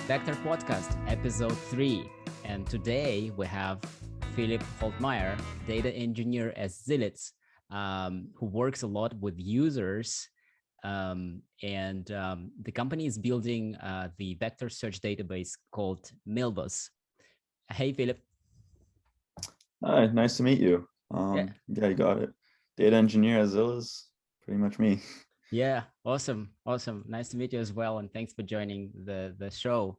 Vector Podcast, episode 3. And today we have Filip Haltmayer, data engineer at Ziliz, who works a lot with users. The company is building the vector search database called Milvus. Hey, Filip. Hi, nice to meet you. Yeah. Yeah, you got it. Data engineer at Ziliz, pretty much me. Yeah, awesome. Nice to meet you as well, and thanks for joining the show.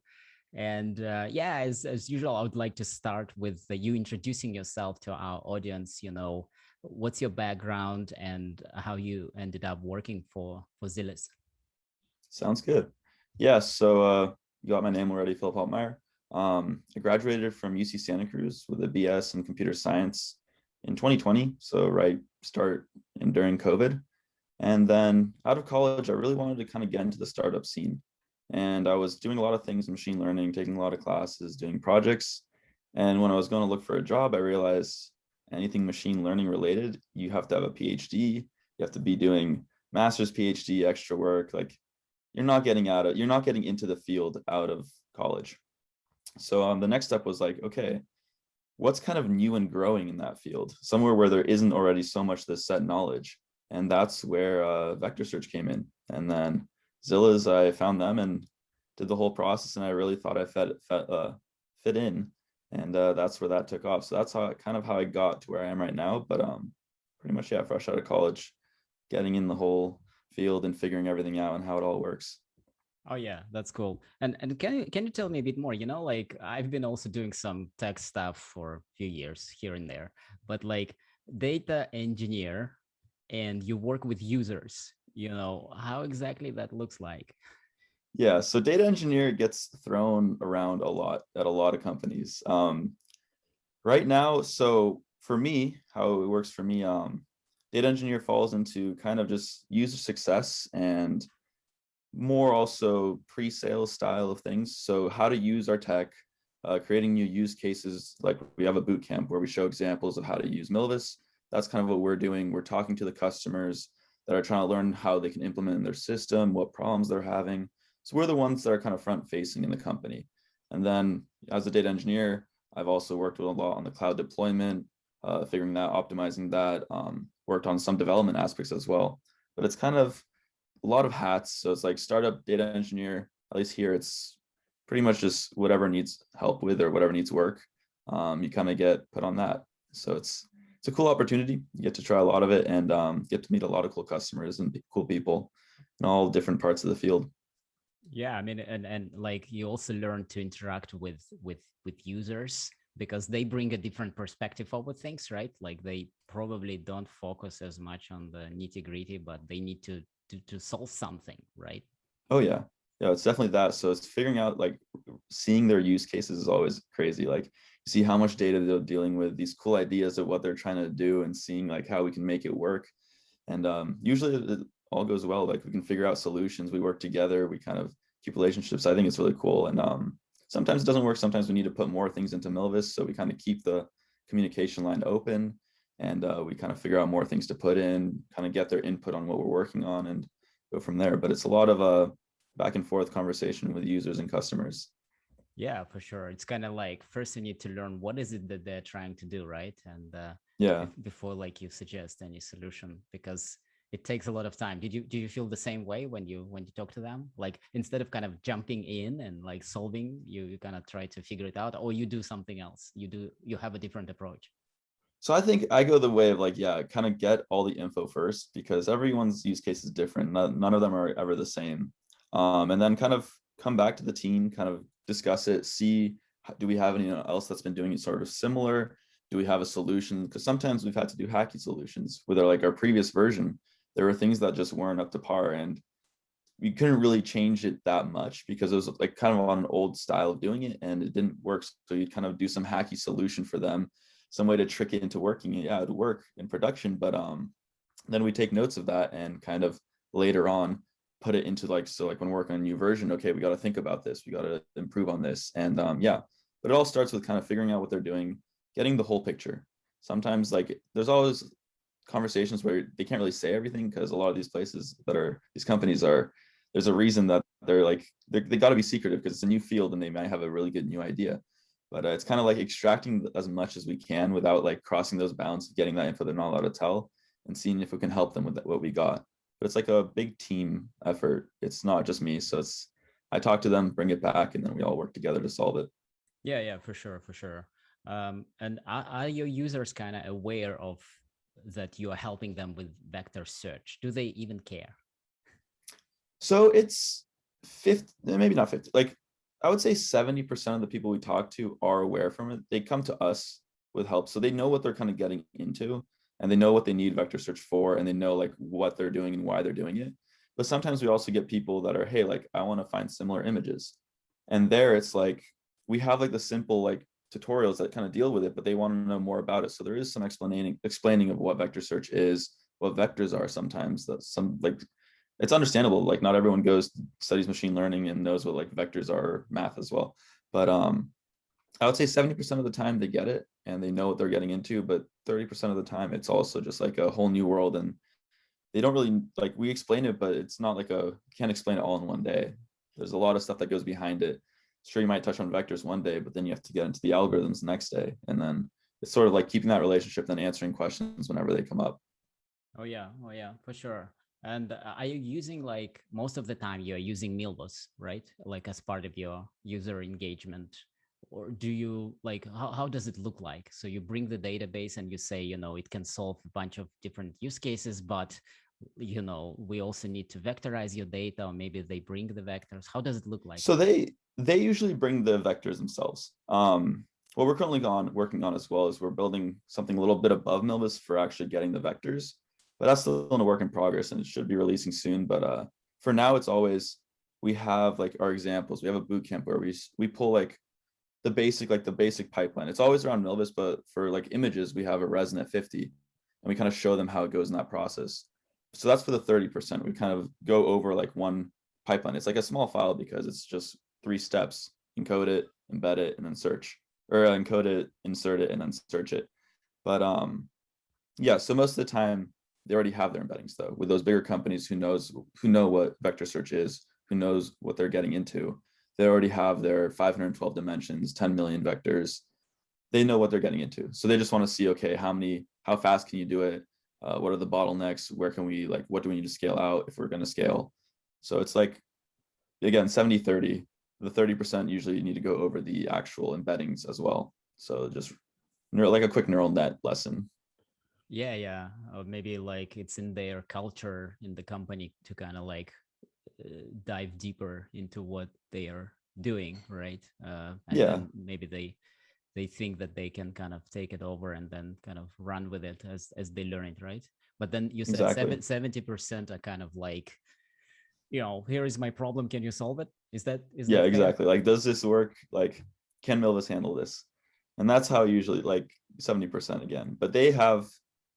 And as usual, I would like to start with you introducing yourself to our audience. You know, what's your background and how you ended up working for Ziliz? Sounds good. Yeah, so you got my name already, Filip Haltmayer. I graduated from UC Santa Cruz with a BS in computer science in 2020, so right start and during COVID. And then out of college, I really wanted to kind of get into the startup scene. And I was doing a lot of things in machine learning, taking a lot of classes, doing projects. And when I was going to look for a job, I realized anything machine learning related, you have to have a PhD. You have to be doing master's, PhD, extra work. Like you're not getting into the field out of college. So the next step was like, okay, what's kind of new and growing in that field? Somewhere where there isn't already so much this set knowledge. And that's where vector search came in. And then Ziliz, I found them and did the whole process, and I really thought I fit in, and that's where that took off. So that's how I got to where I am right now. But pretty much, yeah, fresh out of college, getting in the whole field and figuring everything out and how it all works. Oh yeah, that's cool. And can you tell me a bit more? You know, like I've been also doing some tech stuff for a few years here and there, but like data engineer and you work with users, you know, how exactly that looks like? Yeah, so data engineer gets thrown around a lot at a lot of companies. Right now, so for me, how it works for me, data engineer falls into kind of just user success and more also pre-sales style of things. So how to use our tech, creating new use cases. Like we have a boot camp where we show examples of how to use Milvus. That's kind of what we're doing. We're talking to the customers that are trying to learn how they can implement in their system, what problems they're having. So we're the ones that are kind of front facing in the company. And then as a data engineer, I've also worked with a lot on the cloud deployment, figuring that, optimizing that, worked on some development aspects as well. But it's kind of a lot of hats. So it's like startup data engineer, at least here, it's pretty much just whatever needs help with or whatever needs work. You kind of get put on that. So it's a cool opportunity. You get to try a lot of it and get to meet a lot of cool customers and cool people in all different parts of the field. Yeah, I mean, and like you also learn to interact with users because they bring a different perspective over things, right? Like they probably don't focus as much on the nitty gritty, but they need to solve something, right? Oh yeah. Yeah, it's definitely that. So it's figuring out, like, seeing their use cases is always crazy. Like you see how much data they're dealing with, these cool ideas of what they're trying to do, and seeing like how we can make it work. And usually it all goes well. Like we can figure out solutions. We work together. We kind of keep relationships. I think it's really cool. And sometimes it doesn't work. Sometimes we need to put more things into Milvus. So we kind of keep the communication line open, and we kind of figure out more things to put in, kind of get their input on what we're working on, and go from there. But it's a lot of back and forth conversation with users and customers. Yeah, for sure. It's kind of like first you need to learn what is it that they're trying to do, right? And Yeah. before like you suggest any solution, because it takes a lot of time. Do you feel the same way when you talk to them? Like instead of kind of jumping in and like solving, you kind of try to figure it out, or you do something else. You have a different approach. So I think I go the way of like, yeah, kind of get all the info first, because everyone's use case is different. None of them are ever the same. And then kind of come back to the team, kind of discuss it, see, do we have anyone else that's been doing it sort of similar? Do we have a solution? Because sometimes we've had to do hacky solutions with our previous version. There were things that just weren't up to par, and we couldn't really change it that much because it was like kind of on an old style of doing it, and it didn't work. So you'd kind of do some hacky solution for them, some way to trick it into working. Yeah, it'd work in production, but then we take notes of that and kind of later on put it into like when we're working on a new version, okay, we got to think about this, we got to improve on this. And yeah, but it all starts with kind of figuring out what they're doing, getting the whole picture. Sometimes like there's always conversations where they can't really say everything, because a lot of these places that are these companies are, there's a reason that they got to be secretive because it's a new field and they might have a really good new idea. But it's kind of like extracting as much as we can without like crossing those bounds, getting that info they're not allowed to tell, and seeing if we can help them with what we got. But it's like a big team effort. It's not just me. So I talk to them, bring it back, and then we all work together to solve it. Yeah, for sure, for sure. And are your users kind of aware of that you are helping them with vector search? Do they even care? So it's 50, maybe not 50. Like I would say 70% of the people we talk to are aware from it. They come to us with help. So they know what they're kind of getting into and they know what they need vector search for and they know like what they're doing and why they're doing it. But sometimes we also get people that are, hey, like I want to find similar images. And there it's like we have like the simple like tutorials that kind of deal with it, but they want to know more about it. So there is some explaining of what vector search is, what vectors are sometimes, that some like it's understandable. Like not everyone studies machine learning and knows what like vectors are, math as well. But I would say 70% of the time they get it and they know what they're getting into, but 30% of the time it's also just like a whole new world and they don't really like we explain it, but it's not like can't explain it all in one day. There's a lot of stuff that goes behind it. Sure, you might touch on vectors one day, but then you have to get into the algorithms the next day. And then it's sort of like keeping that relationship, then answering questions whenever they come up. Oh yeah, for sure. And are you using like most of the time you're using Milvus, right? Like as part of your user engagement, or do you like how does it look like? So you bring the database and you say, it can solve a bunch of different use cases, but we also need to vectorize your data, or maybe they bring the vectors. How does it look like? So they usually bring the vectors themselves. What we're currently working on as well is we're building something a little bit above Milvus for actually getting the vectors, but that's still in a work in progress and it should be releasing soon. But for now, it's always, we have like our examples. We have a bootcamp where we pull like the basic pipeline. It's always around Milvus, but for like images, we have a ResNet 50 and we kind of show them how it goes in that process. So that's for the 30%. We kind of go over like one pipeline. It's like a small file because it's just 3 steps: encode it, embed it, and then search, or encode it, insert it, and then search it. But yeah, so most of the time they already have their embeddings though. With those bigger companies who know what vector search is, who knows what they're getting into, they already have their 512 dimensions, 10 million vectors. They know what they're getting into. So they just want to see, okay, how fast can you do it? What are the bottlenecks? Where can we what do we need to scale out if we're going to scale? So it's like, again, 70-30. The 30% usually you need to go over the actual embeddings as well. So just like a quick neural net lesson. Yeah. Or maybe like it's in their culture in the company to kind of like dive deeper into what they are doing, right? And Yeah, then maybe they think that they can kind of take it over and then kind of run with it as they learn it, right? But then you said exactly. 70% are kind of like, here is my problem, can you solve it? Is that Yeah, fair? exactly. Like, does this work? Like, can Milvus handle this? And that's how usually like 70% again. But they have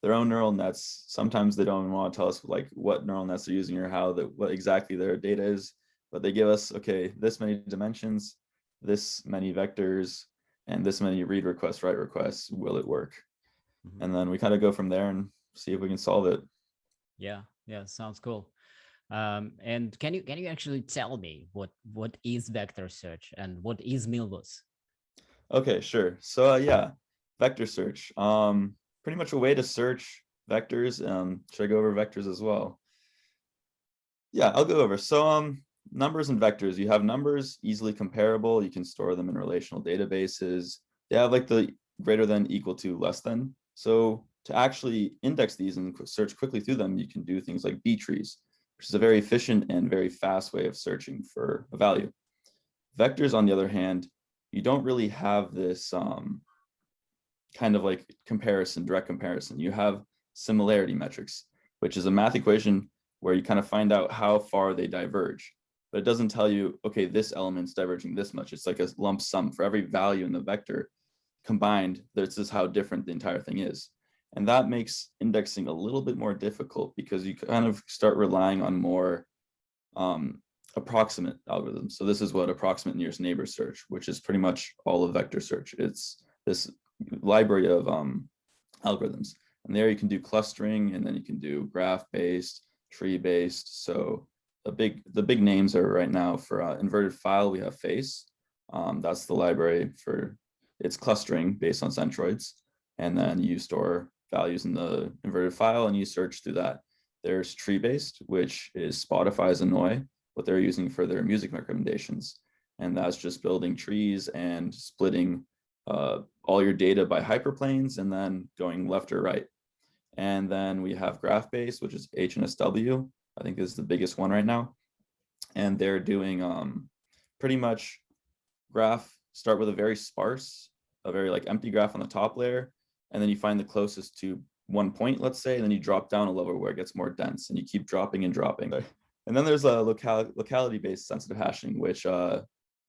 their own neural nets. Sometimes they don't want to tell us like what neural nets they're using or what exactly their data is. But they give us, okay, this many dimensions, this many vectors, and this many read requests, write requests. Will it work? Mm-hmm. And then we kind of go from there and see if we can solve it. Yeah, sounds cool. And can you actually tell me what is vector search and what is Milvus? Okay, sure. So yeah, vector search. Pretty much a way to search vectors. Should I go over vectors as well? Yeah, I'll go over. So numbers and vectors. You have numbers easily comparable. You can store them in relational databases. They have like the greater than, equal to, less than. So to actually index these and search quickly through them, you can do things like B trees, which is a very efficient and very fast way of searching for a value. Vectors, on the other hand, you don't really have this kind of like direct comparison. You have similarity metrics, which is a math equation where you kind of find out how far they diverge. But it doesn't tell you, okay, this element's diverging this much. It's like a lump sum for every value in the vector combined. This is how different the entire thing is. And that makes indexing a little bit more difficult because you kind of start relying on more approximate algorithms. So this is what approximate nearest neighbor search, which is pretty much all of vector search. It's this library of algorithms. And there you can do clustering, and then you can do graph-based, tree-based. So the big names are right now for inverted file, we have face. That's the library for its clustering based on centroids. And then you store values in the inverted file and you search through that. There's tree-based, which is Spotify's Annoy, what they're using for their music recommendations. And that's just building trees and splitting all your data by hyperplanes and then going left or right. And then we have graph-based, which is HNSW, I think is the biggest one right now. And they're doing pretty much graph, start with a very sparse, a very like empty graph on the top layer, and then you find the closest to one point, let's say, and then you drop down a level where it gets more dense and you keep dropping and dropping. And then there's a locality-based sensitive hashing, which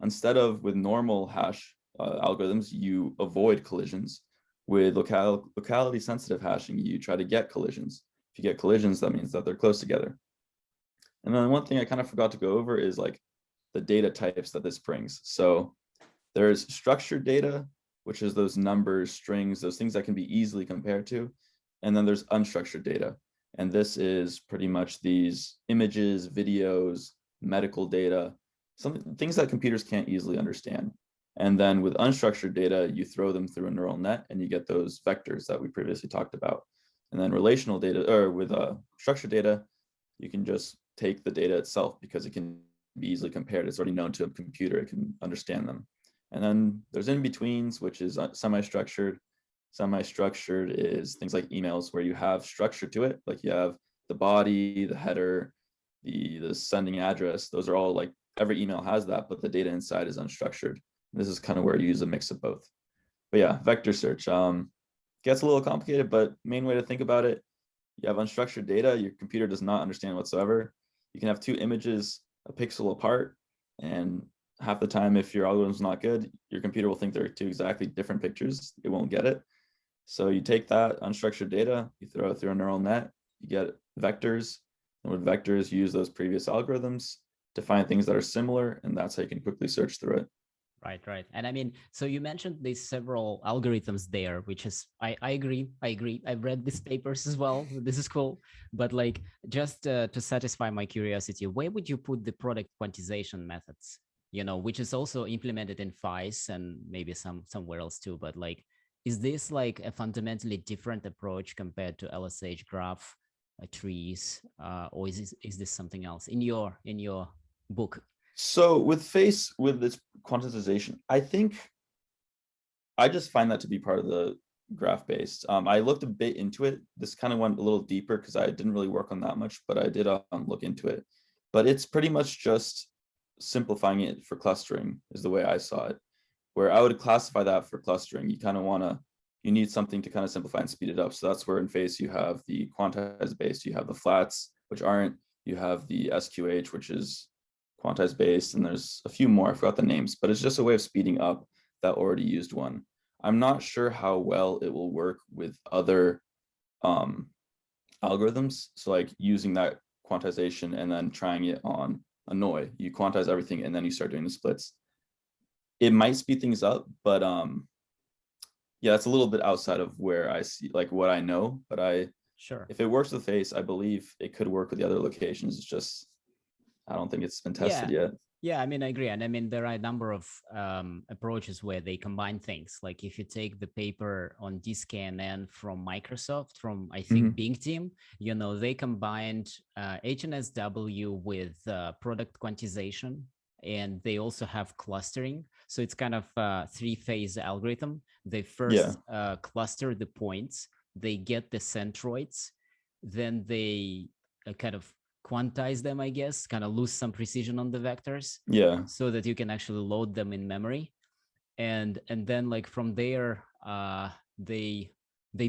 instead of with normal hash algorithms, you avoid collisions. With locality sensitive hashing, you try to get collisions. If you get collisions, that means that they're close together. And then one thing I kind of forgot to go over is like the data types that this brings. So there's structured data, which is those numbers, strings, those things that can be easily compared to. And then there's unstructured data. And this is pretty much these images, videos, medical data, things that computers can't easily understand. And then with unstructured data, you throw them through a neural net and you get those vectors that we previously talked about. And then relational data, or with structured data, you can just take the data itself because it can be easily compared. It's already known to a computer, it can understand them. And then there's in-betweens, which is semi-structured. Semi-structured is things like emails where you have structure to it, like you have the body, the header, the sending address. Those are all like, every email has that, but the data inside is unstructured. This is kind of where you use a mix of both. But yeah, vector search gets a little complicated, but main way to think about it, you have unstructured data, your computer does not understand whatsoever. You can have two images a pixel apart, and half the time, if your algorithm's not good, your computer will think they're two exactly different pictures. It won't get it. So you take that unstructured data, you throw it through a neural net, you get vectors, and with vectors, you use those previous algorithms to find things that are similar, and that's how you can quickly search through it. Right. And I mean, so you mentioned these several algorithms there, which is, I agree. I've read these papers as well. This is cool. But like, just to satisfy my curiosity, where would you put the product quantization methods, which is also implemented in FICE and maybe somewhere else too. But like, is this like a fundamentally different approach compared to LSH graph trees, or is this something else in your book? So with face, with this quantization, I think I just find that to be part of the graph based. I looked a bit into it. This kind of went a little deeper because I didn't really work on that much, but I did look into it. But it's pretty much just simplifying it for clustering is the way I saw it, where I would classify that for clustering. You kind of you need something to kind of simplify and speed it up. So that's where in face you have the quantized based, you have the flats, which aren't, you have the SQH, which is quantized based, and there's a few more, I forgot the names, but it's just a way of speeding up that already used one. I'm not sure how well it will work with other algorithms. So like using that quantization and then trying it on Annoy, you quantize everything and then you start doing the splits. It might speed things up, but yeah, it's a little bit outside of where I see, like what I know, but sure, if it works with face, I believe it could work with the other locations. It's just, I don't think it's been tested yet. Yeah, I mean, I agree. And I mean, there are a number of approaches where they combine things. Like if you take the paper on DiskANN from Microsoft, from, I think, Bing team, they combined HNSW with product quantization, and they also have clustering. So it's kind of a three-phase algorithm. They first cluster the points, they get the centroids, then they kind of quantize them, I guess, kind of lose some precision on the vectors, so that you can actually load them in memory, and then like from there, they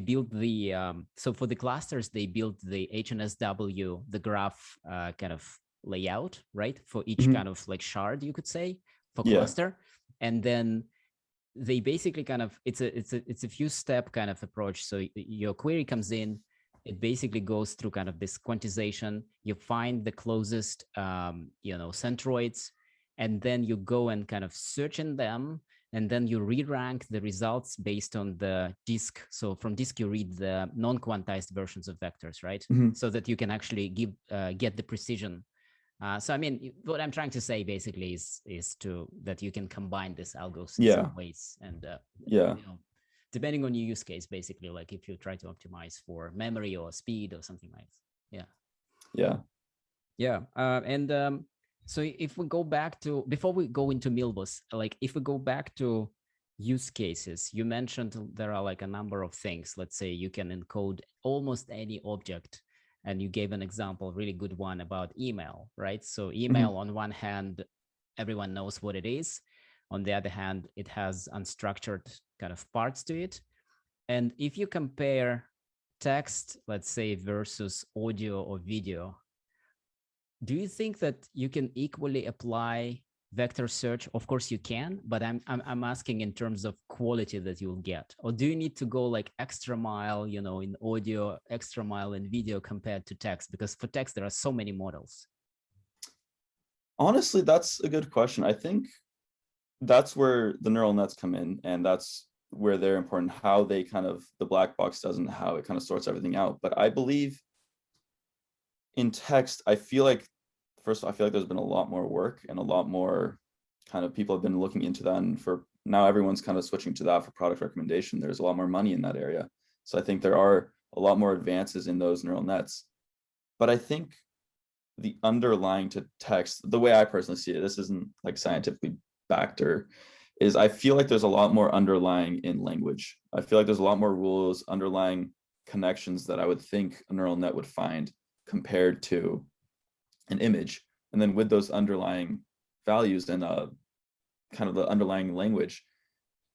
build the so for the clusters they build the HNSW, the graph kind of layout, right, for each kind of like shard, you could say, for cluster, and then they basically kind of it's a few step kind of approach. So your query comes in, it basically goes through kind of this quantization. You find the closest, centroids, and then you go and kind of search in them, and then you re-rank the results based on the disk. So from disk, you read the non-quantized versions of vectors, right? So that you can actually get the precision So I mean, what I'm trying to say basically is that you can combine these algos in Yeah, some ways, and yeah, depending on your use case, basically, like if you try to optimize for memory or speed or something like that. Yeah. yeah. Yeah. And so if we go back to, before we go into Milvus, like if we go back to use cases, you mentioned there are like a number of things. Let's say you can encode almost any object. And you gave an example, really good one about email, right? So Mhm. email on one hand, everyone knows what it is. On the other hand, it has unstructured kind of parts to it. And if you compare text, let's say, versus audio or video, do you think that you can equally apply vector search? Of course you can, but I'm asking in terms of quality that you'll get. Or do you need to go like extra mile, in audio, extra mile in video compared to text? Because for text, there are so many models. Honestly, that's a good question. I think that's where the neural nets come in, and that's where they're important, how they kind of, the black box does and how it kind of sorts everything out. But I believe in text, I feel like, first of all, I feel like there's been a lot more work and a lot more kind of people have been looking into that. And for now, everyone's kind of switching to that for product recommendation. There's a lot more money in that area. So I think there are a lot more advances in those neural nets. But I think the underlying to text, the way I personally see it, this isn't like scientifically backed, or is I feel like there's a lot more underlying in language. I feel like there's a lot more rules, underlying connections that I would think a neural net would find compared to an image. And then with those underlying values and kind of the underlying language,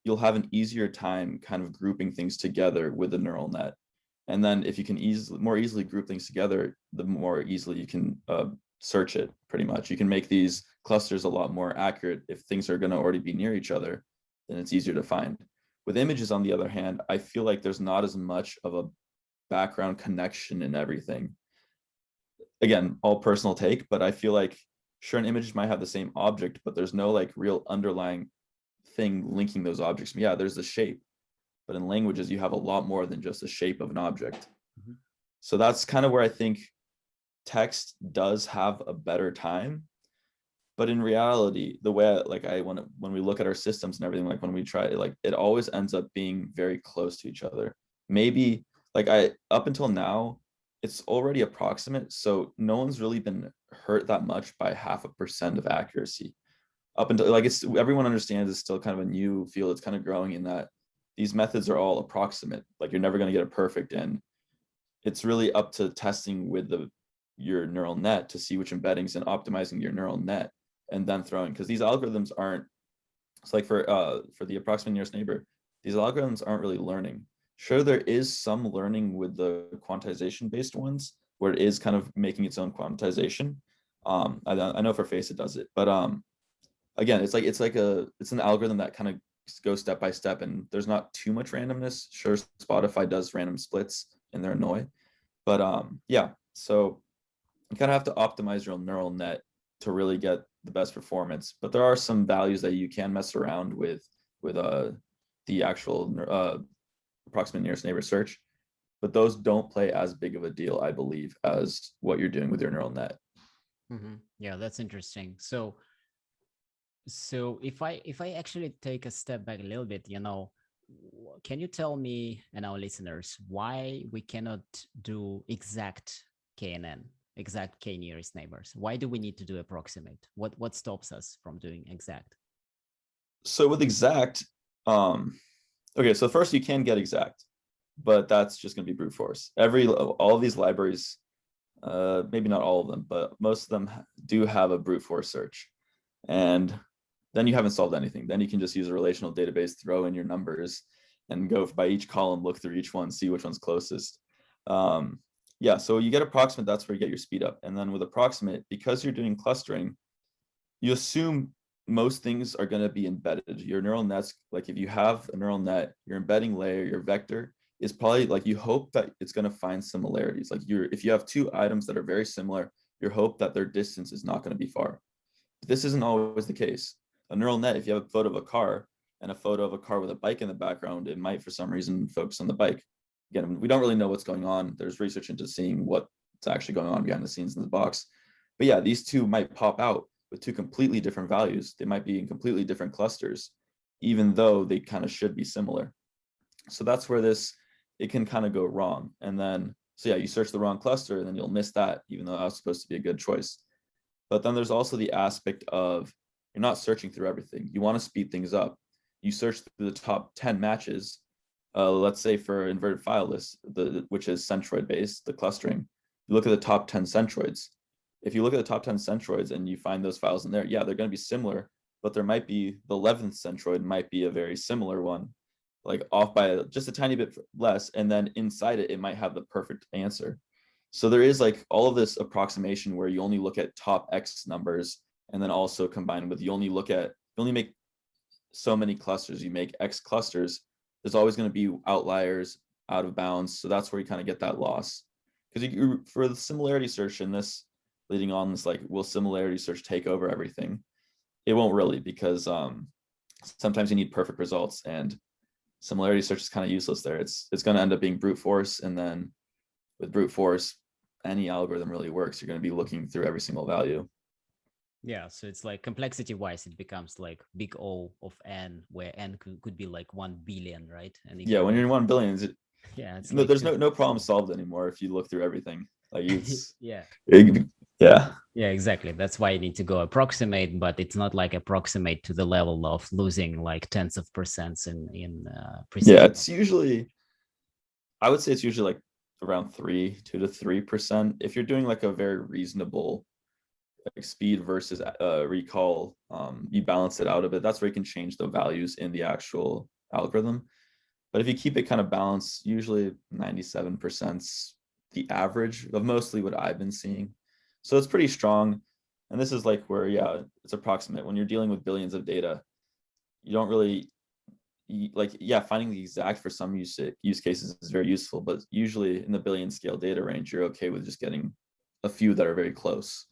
you'll have an easier time kind of grouping things together with a neural net. And then if you can more easily group things together, the more easily you can search it. Pretty much, you can make these clusters a lot more accurate. If things are going to already be near each other, then it's easier to find. With images, on the other hand, I feel like there's not as much of a background connection in everything. Again, all personal take, but I feel like sure, an image might have the same object, but there's no like real underlying thing linking those objects. Yeah, there's the shape, but in languages, you have a lot more than just the shape of an object. Mm-hmm. So that's kind of where I think text does have a better time. But in reality, the way when we look at our systems and everything, like when we try, like it always ends up being very close to each other. Maybe up until now, it's already approximate. So no one's really been hurt that much by 0.5% of accuracy. Up until everyone understands it's still kind of a new field. It's kind of growing in that these methods are all approximate. Like you're never going to get it perfect. And it's really up to testing with your neural net to see which embeddings and optimizing your neural net and then throwing, because these algorithms aren't, it's like for the approximate nearest neighbor, these algorithms aren't really learning. Sure, there is some learning with the quantization based ones where it is kind of making its own quantization. I know for face it does it, but again, it's an algorithm that kind of goes step by step, and there's not too much randomness. Sure, Spotify does random splits and they're annoying, but yeah. So you kind of have to optimize your neural net to really get the best performance. But there are some values that you can mess around with the actual approximate nearest neighbor search, but those don't play as big of a deal, I believe, as what you're doing with your neural net. Mm-hmm. Yeah, that's interesting. So if I actually take a step back a little bit, can you tell me and our listeners why we cannot do exact KNN, exact K nearest neighbors? Why do we need to do approximate? What stops us from doing exact? So with exact, okay, so first you can get exact, but that's just going to be brute force. All of these libraries, maybe not all of them, but most of them do have a brute force search. And then you haven't solved anything. Then you can just use a relational database, throw in your numbers, and go by each column, look through each one, see which one's closest. Yeah, so you get approximate, that's where you get your speed up. And then with approximate, because you're doing clustering, you assume most things are going to be embedded. Your neural nets, like if you have a neural net, your embedding layer, your vector is probably like, you hope that it's going to find similarities. Like if you have two items that are very similar, you hope that their distance is not going to be far. But this isn't always the case. A neural net, if you have a photo of a car and a photo of a car with a bike in the background, it might for some reason focus on the bike. Again, we don't really know what's going on. There's research into seeing what's actually going on behind the scenes in the box. But yeah, these two might pop out with two completely different values. They might be in completely different clusters, even though they kind of should be similar. So that's where it can kind of go wrong. And then, so yeah, you search the wrong cluster and then you'll miss that, even though that was supposed to be a good choice. But then there's also the aspect of you're not searching through everything. You want to speed things up. You search through the top 10 matches, let's say for inverted file list, which is centroid based, the clustering. You look at the top 10 centroids. If you look at the top 10 centroids and you find those files in there, yeah, they're going to be similar, but there might be the 11th centroid might be a very similar one, like off by just a tiny bit less. And then inside it, it might have the perfect answer. So there is like all of this approximation where you only look at top X numbers, and then also combined with you only make so many clusters, you make X clusters. There's always going to be outliers out of bounds. So that's where you kind of get that loss. Because for the similarity search in this leading on, this like, will similarity search take over everything? It won't really, because sometimes you need perfect results, and similarity search is kind of useless there. It's going to end up being brute force, and then with brute force, any algorithm really works. You're going to be looking through every single value. Yeah, so it's like complexity wise, it becomes like big O of n, where n could be like 1 billion, right? And yeah, when you're in 1 billion, yeah, it's no, like there's no problem solved anymore if you look through everything. Like yeah. Yeah. Yeah, exactly. That's why you need to go approximate, but it's not like approximate to the level of losing like tens of percents in precision. Yeah, it's usually, I would say it's usually like around 2 to 3%. If you're doing like a very reasonable like speed versus recall, you balance it out a bit. That's where you can change the values in the actual algorithm. But if you keep it kind of balanced, usually 97% the average of mostly what I've been seeing. So it's pretty strong. And this is like where, yeah, it's approximate. When you're dealing with billions of data, you don't really like, yeah, finding the exact for some use cases is very useful, but usually in the billion scale data range, you're okay with just getting a few that are very close.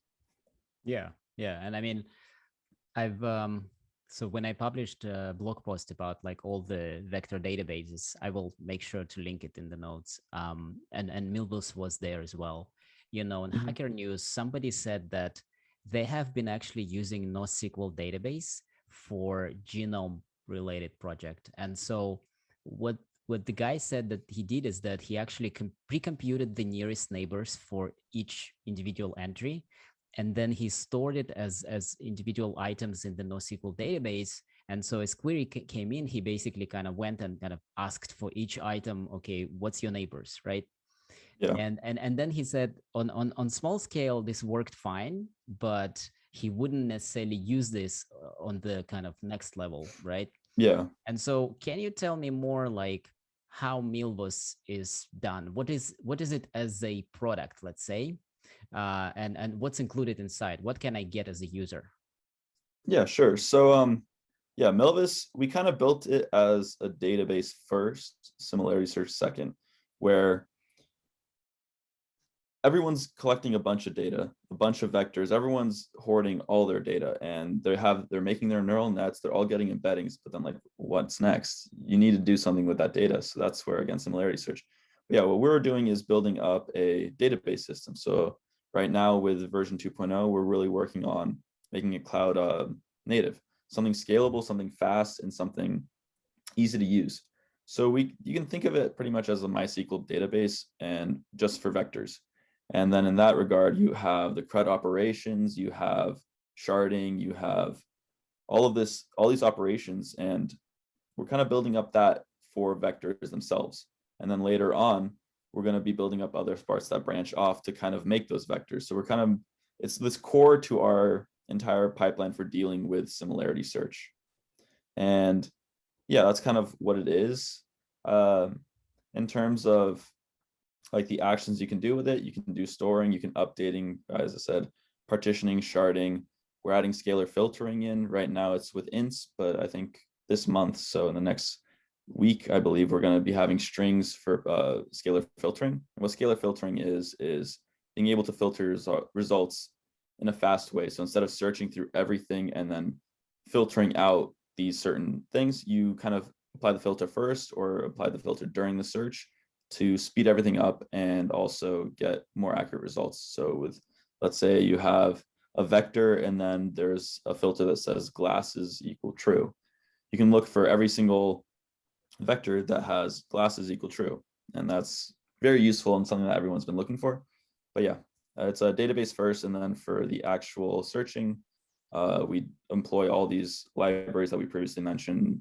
Yeah, yeah. And I mean, I've so when I published a blog post about like all the vector databases, I will make sure to link it in the notes. And Milvus was there as well. You know, in Hacker News, somebody said that they have been actually using NoSQL database for genome related project. And so what the guy said that he did is that he actually pre-computed the nearest neighbors for each individual entry, and then he stored it as individual items in the NoSQL database. And so as query came in, he basically kind of went and kind of asked for each item, okay, what's your neighbors, right? Yeah. And then he said on small scale, this worked fine, but he wouldn't necessarily use this on the kind of next level, right? Yeah. And so can you tell me more like how Milvus is done? What is it as a product, let's say? And what's included inside? What can I get as a user? Yeah, sure. So yeah, Milvus, we kind of built it as a database first, similarity search second, where everyone's collecting a bunch of data, a bunch of vectors, everyone's hoarding all their data, and they're making their neural nets, they're all getting embeddings, but then like what's next? You need to do something with that data. So that's where, again, similarity search. But yeah, what we're doing is building up a database system. So right now with version 2.0, we're really working on making it cloud native, something scalable, something fast, and something easy to use. So you can think of it pretty much as a MySQL database, and just for vectors. And then in that regard, you have the CRUD operations, you have sharding, you have all these operations, and we're kind of building up that for vectors themselves. And then later on, we're going to be building up other parts that branch off to kind of make those vectors. So it's this core to our entire pipeline for dealing with similarity search. And yeah, that's kind of what it is. In terms of like the actions you can do with it, you can do storing, you can updating, as I said, partitioning, sharding. We're adding scalar filtering in. Right now it's with ints, but I think this month, so in the next week, I believe we're going to be having strings for scalar filtering. And what scalar filtering is being able to filter results in a fast way. So instead of searching through everything and then filtering out these certain things, you kind of apply the filter first or apply the filter during the search to speed everything up and also get more accurate results. So with let's say you have a vector and then there's a filter that says glasses equal true. You can look for every single vector that has glasses equal true. And that's very useful and something that everyone's been looking for. But yeah, it's a database first. And then for the actual searching, we employ all these libraries that we previously mentioned,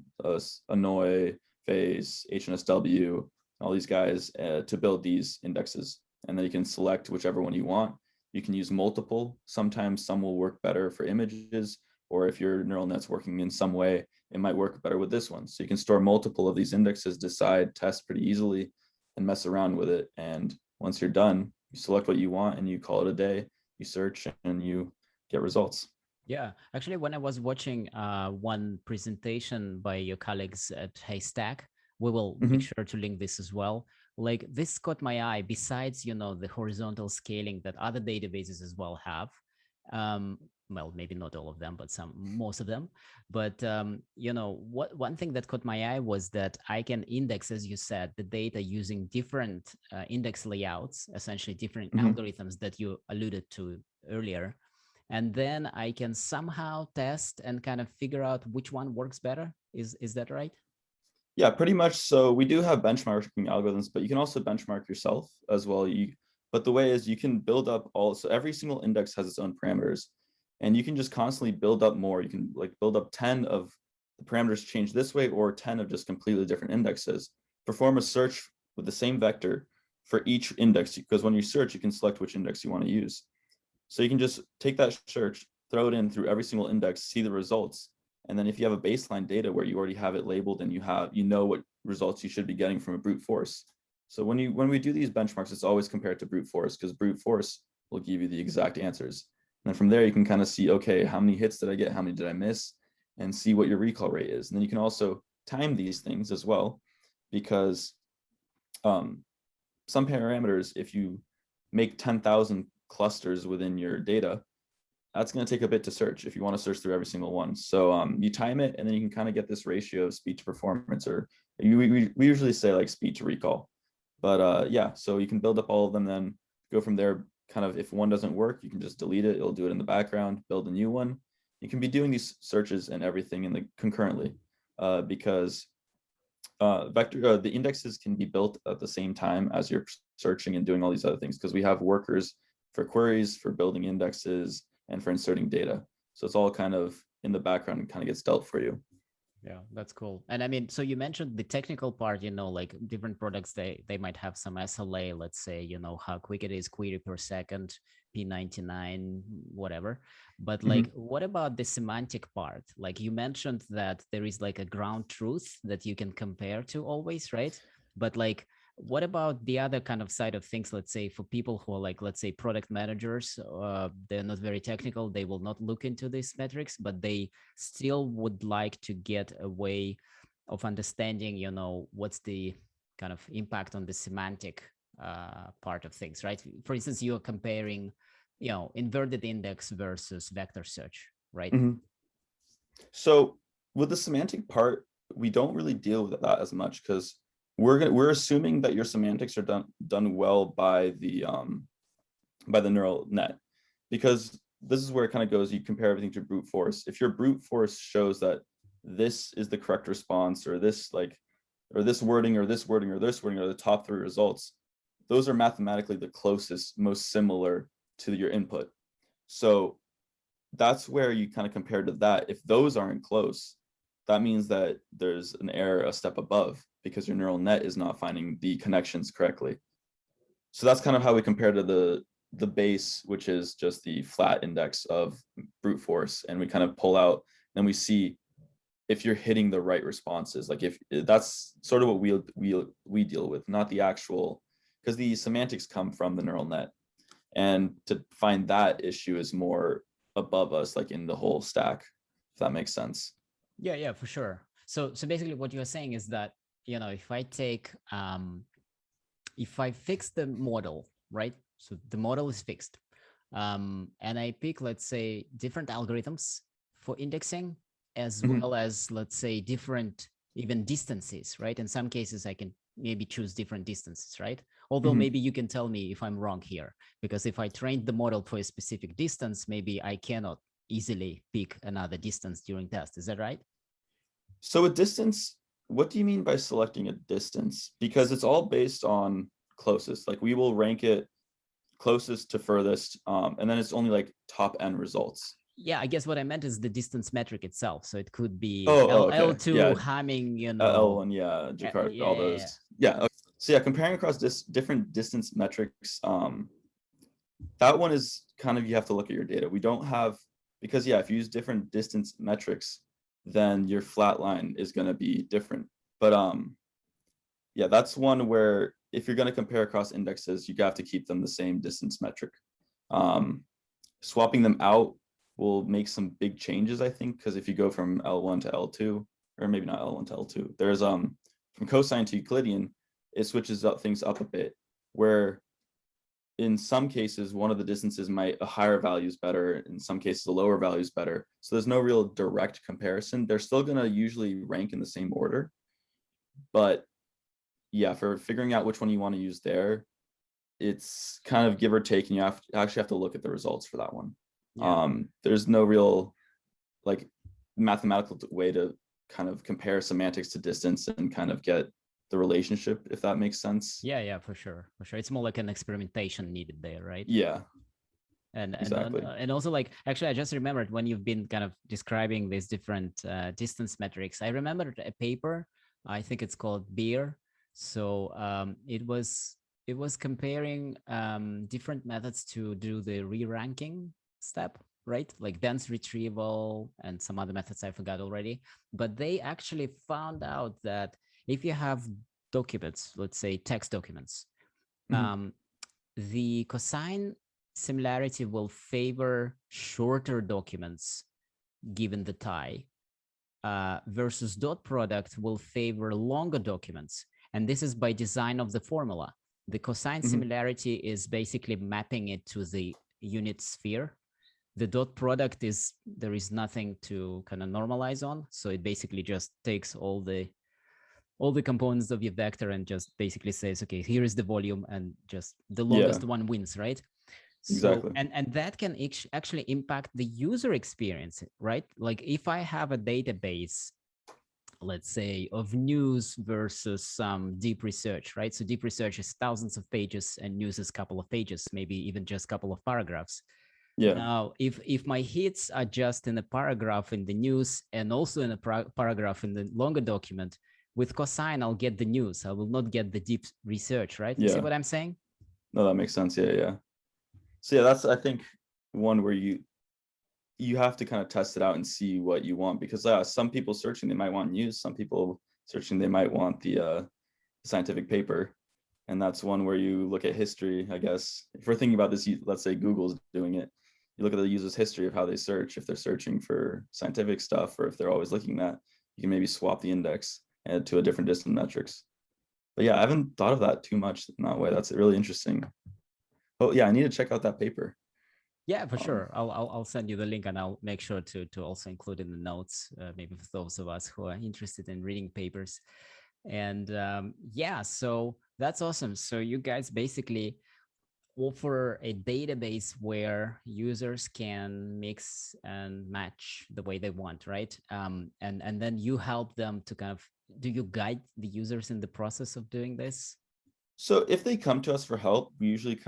Annoy, Phase, HNSW, all these guys to build these indexes. And then you can select whichever one you want. You can use multiple. Sometimes some will work better for images, or if your neural net's working in some way, it might work better with this one. So you can store multiple of these indexes, decide, test pretty easily, and mess around with it. And once you're done, you select what you want and you call it a day. You search and you get results. Yeah, actually, when I was watching one presentation by your colleagues at Haystack, we will make sure to link this as well. Like this caught my eye. Besides, the horizontal scaling that other databases as well have. Well, maybe not all of them, but most of them. But one thing that caught my eye was that I can index, as you said, the data using different index layouts, essentially different algorithms that you alluded to earlier. And then I can somehow test and kind of figure out which one works better. Is that right? Yeah, pretty much. So we do have benchmarking algorithms, but you can also benchmark yourself as well. But the way is you can build up so every single index has its own parameters, and you can just constantly build up more. You can like build up 10 of the parameters change this way, or 10 of just completely different indexes. Perform a search with the same vector for each index, because when you search, you can select which index you want to use. So you can just take that search, throw it in through every single index, see the results. And then if you have a baseline data where you already have it labeled and you know what results you should be getting from a brute force. So when we do these benchmarks, it's always compared to brute force, because brute force will give you the exact answers. And then from there, you can kind of see, okay, how many hits did I get? How many did I miss? And see what your recall rate is. And then you can also time these things as well, because some parameters, if you make 10,000 clusters within your data, that's going to take a bit to search if you want to search through every single one. So you time it, and then you can kind of get this ratio of speed to performance, or we usually say like speed to recall. But yeah, so you can build up all of them, then go from there. Kind of if one doesn't work, you can just delete it. It'll do it in the background, build a new one. You can be doing these searches and everything in the concurrently, because the indexes can be built at the same time as you're searching and doing all these other things, because we have workers for queries, for building indexes, and for inserting data. So it's all kind of in the background and kind of gets dealt for you. Yeah, that's cool. And I mean, so you mentioned the technical part, like different products, they might have some SLA, let's say, how quick it is, query per second, P99, whatever. But like, what about the semantic part? Like you mentioned that there is like a ground truth that you can compare to always, right? But like, what about the other kind of side of things? Let's say for people who are like, let's say product managers, they're not very technical. They will not look into these metrics, but they still would like to get a way of understanding, what's the kind of impact on the semantic part of things, right? For instance, you're comparing, inverted index versus vector search, right? So with the semantic part, we don't really deal with that as much, because we're assuming that your semantics are done well by the neural net, because this is where it kind of goes. You compare everything to brute force. If your brute force shows that this is the correct response, or this wording or this wording or this wording are the top 3 results, those are mathematically the closest, most similar to your input. So that's where you kind of compare to that. If those aren't close, that means that there's an error a step above, because your neural net is not finding the connections correctly. So that's kind of how we compare to the base, which is just the flat index of brute force. And we kind of pull out, and we see if you're hitting the right responses. Like if that's sort of what we deal with, not the actual, because the semantics come from the neural net. And to find that issue is more above us, like in the whole stack, if that makes sense. Yeah, for sure. So basically what you're saying is that, if I take, if I fix the model, right? So the model is fixed. And I pick, let's say, different algorithms for indexing, as well as, let's say, different, even distances, right? In some cases, I can maybe choose different distances, right? Although Mhm. maybe you can tell me if I'm wrong here, because if I trained the model for a specific distance, maybe I cannot easily pick another distance during test. Is that right? So a distance, what do you mean by selecting a distance? Because it's all based on closest. Like we will rank it closest to furthest, and then it's only like top end results. Yeah, I guess what I meant is the distance metric itself. So it could be Oh, okay. L2 Yeah. Hamming, L1, yeah, Jakarta, all yeah. those. Yeah. Okay. So yeah, comparing across different distance metrics, that one is kind of, you have to look at your data. We don't have, because yeah, if you use different distance metrics, then your flat line is going to be different. But yeah, that's one where if you're going to compare across indexes, you have to keep them the same distance metric. Swapping them out will make some big changes, I think, because if you go from L1 to L2, or maybe not L1 to L2, there's from cosine to Euclidean, it switches up things up a bit, where in some cases one of the distances might, a higher value is better, in some cases a lower value is better. So there's no real direct comparison. They're still going to usually rank in the same order, but yeah, for figuring out which one you want to use there, it's kind of give or take, and you actually have to look at the results for that one. Yeah. There's no real like mathematical way to kind of compare semantics to distance and kind of get the relationship, if that makes sense. Yeah, for sure, for sure. It's more like an experimentation needed there, right? Yeah, And exactly. and also, like, actually, I just remembered when you've been kind of describing these different distance metrics. I remembered a paper. I think it's called BEER. So it was comparing different methods to do the re-ranking step, right? Like dense retrieval and some other methods I forgot already. But they actually found out that if you have documents, let's say text documents, Mhm. the cosine similarity will favor shorter documents given the tie, versus dot product will favor longer documents. And this is by design of the formula. The cosine Mhm. similarity is basically mapping it to the unit sphere. The dot product is, there is nothing to kind of normalize on. So it basically just takes all the components of your vector and just basically says, okay, here is the volume, and just the Yeah, longest one wins, right? So, exactly. and that can actually impact the user experience, right? Like if I have a database, let's say, of news versus some deep research, right? So deep research is thousands of pages and news is a couple of pages, maybe even just a couple of paragraphs. Yeah, Now, if my hits are just in a paragraph in the news and also in a paragraph in the longer document, with cosine, I'll get the news. I will not get the deep research, right? You see yeah. what I'm saying? No, that makes sense. Yeah, yeah. So yeah, that's, I think, one where you have to kind of test it out and see what you want, because some people searching, they might want news, some people searching, they might want the scientific paper. And that's one where you look at history, I guess. If we're thinking about this, let's say Google's doing it, you look at the user's history of how they search. If they're searching for scientific stuff, or if they're always looking at that, you can maybe swap the index and to a different distance metrics. But yeah, I haven't thought of that too much in that way. That's really interesting. Oh yeah, I need to check out that paper. Yeah, for Um, sure. I'll send you the link, and I'll make sure to also include in the notes, maybe for those of us who are interested in reading papers. And yeah, so that's awesome. So you guys basically offer a database where users can mix and match the way they want, right? And then you help them to kind of, do you guide the users in the process of doing this? So if they come to us for help, we usually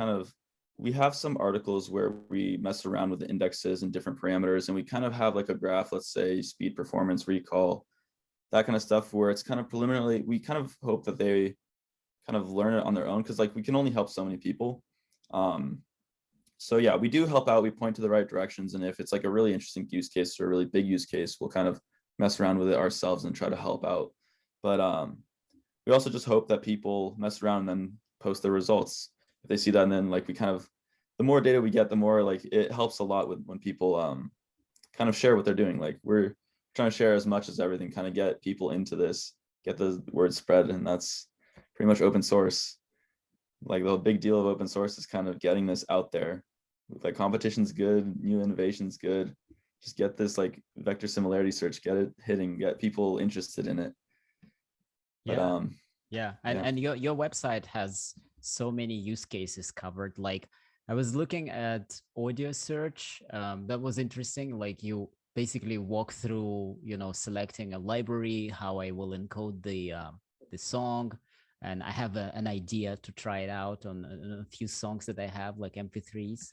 we have some articles where we mess around with the indexes and different parameters, and we kind of have like a graph, let's say speed, performance, recall, that kind of stuff, where it's kind of preliminarily, we kind of hope that they kind of learn it on their own, because like we can only help so many people. So yeah, we do help out, we point to the right directions, and if it's like a really interesting use case or a really big use case, we'll kind of mess around with it ourselves and try to help out. But we also just hope that people mess around and then post their results if they see that. And then like we kind of, the more data we get, the more like it helps a lot with when people kind of share what they're doing. Like we're trying to share as much as everything, kind of get people into this, get the word spread. And that's pretty much open source. Like the big deal of open source is kind of getting this out there. Like competition's good, new innovation's good. Just get this like vector similarity search, get it hitting, get people interested in it. But Yeah. Yeah. yeah, And your website has so many use cases covered. Like I was looking at audio search. That was interesting. Like you basically walk through, selecting a library, how I will encode the song. And I have an idea to try it out on a few songs that I have, like MP3s.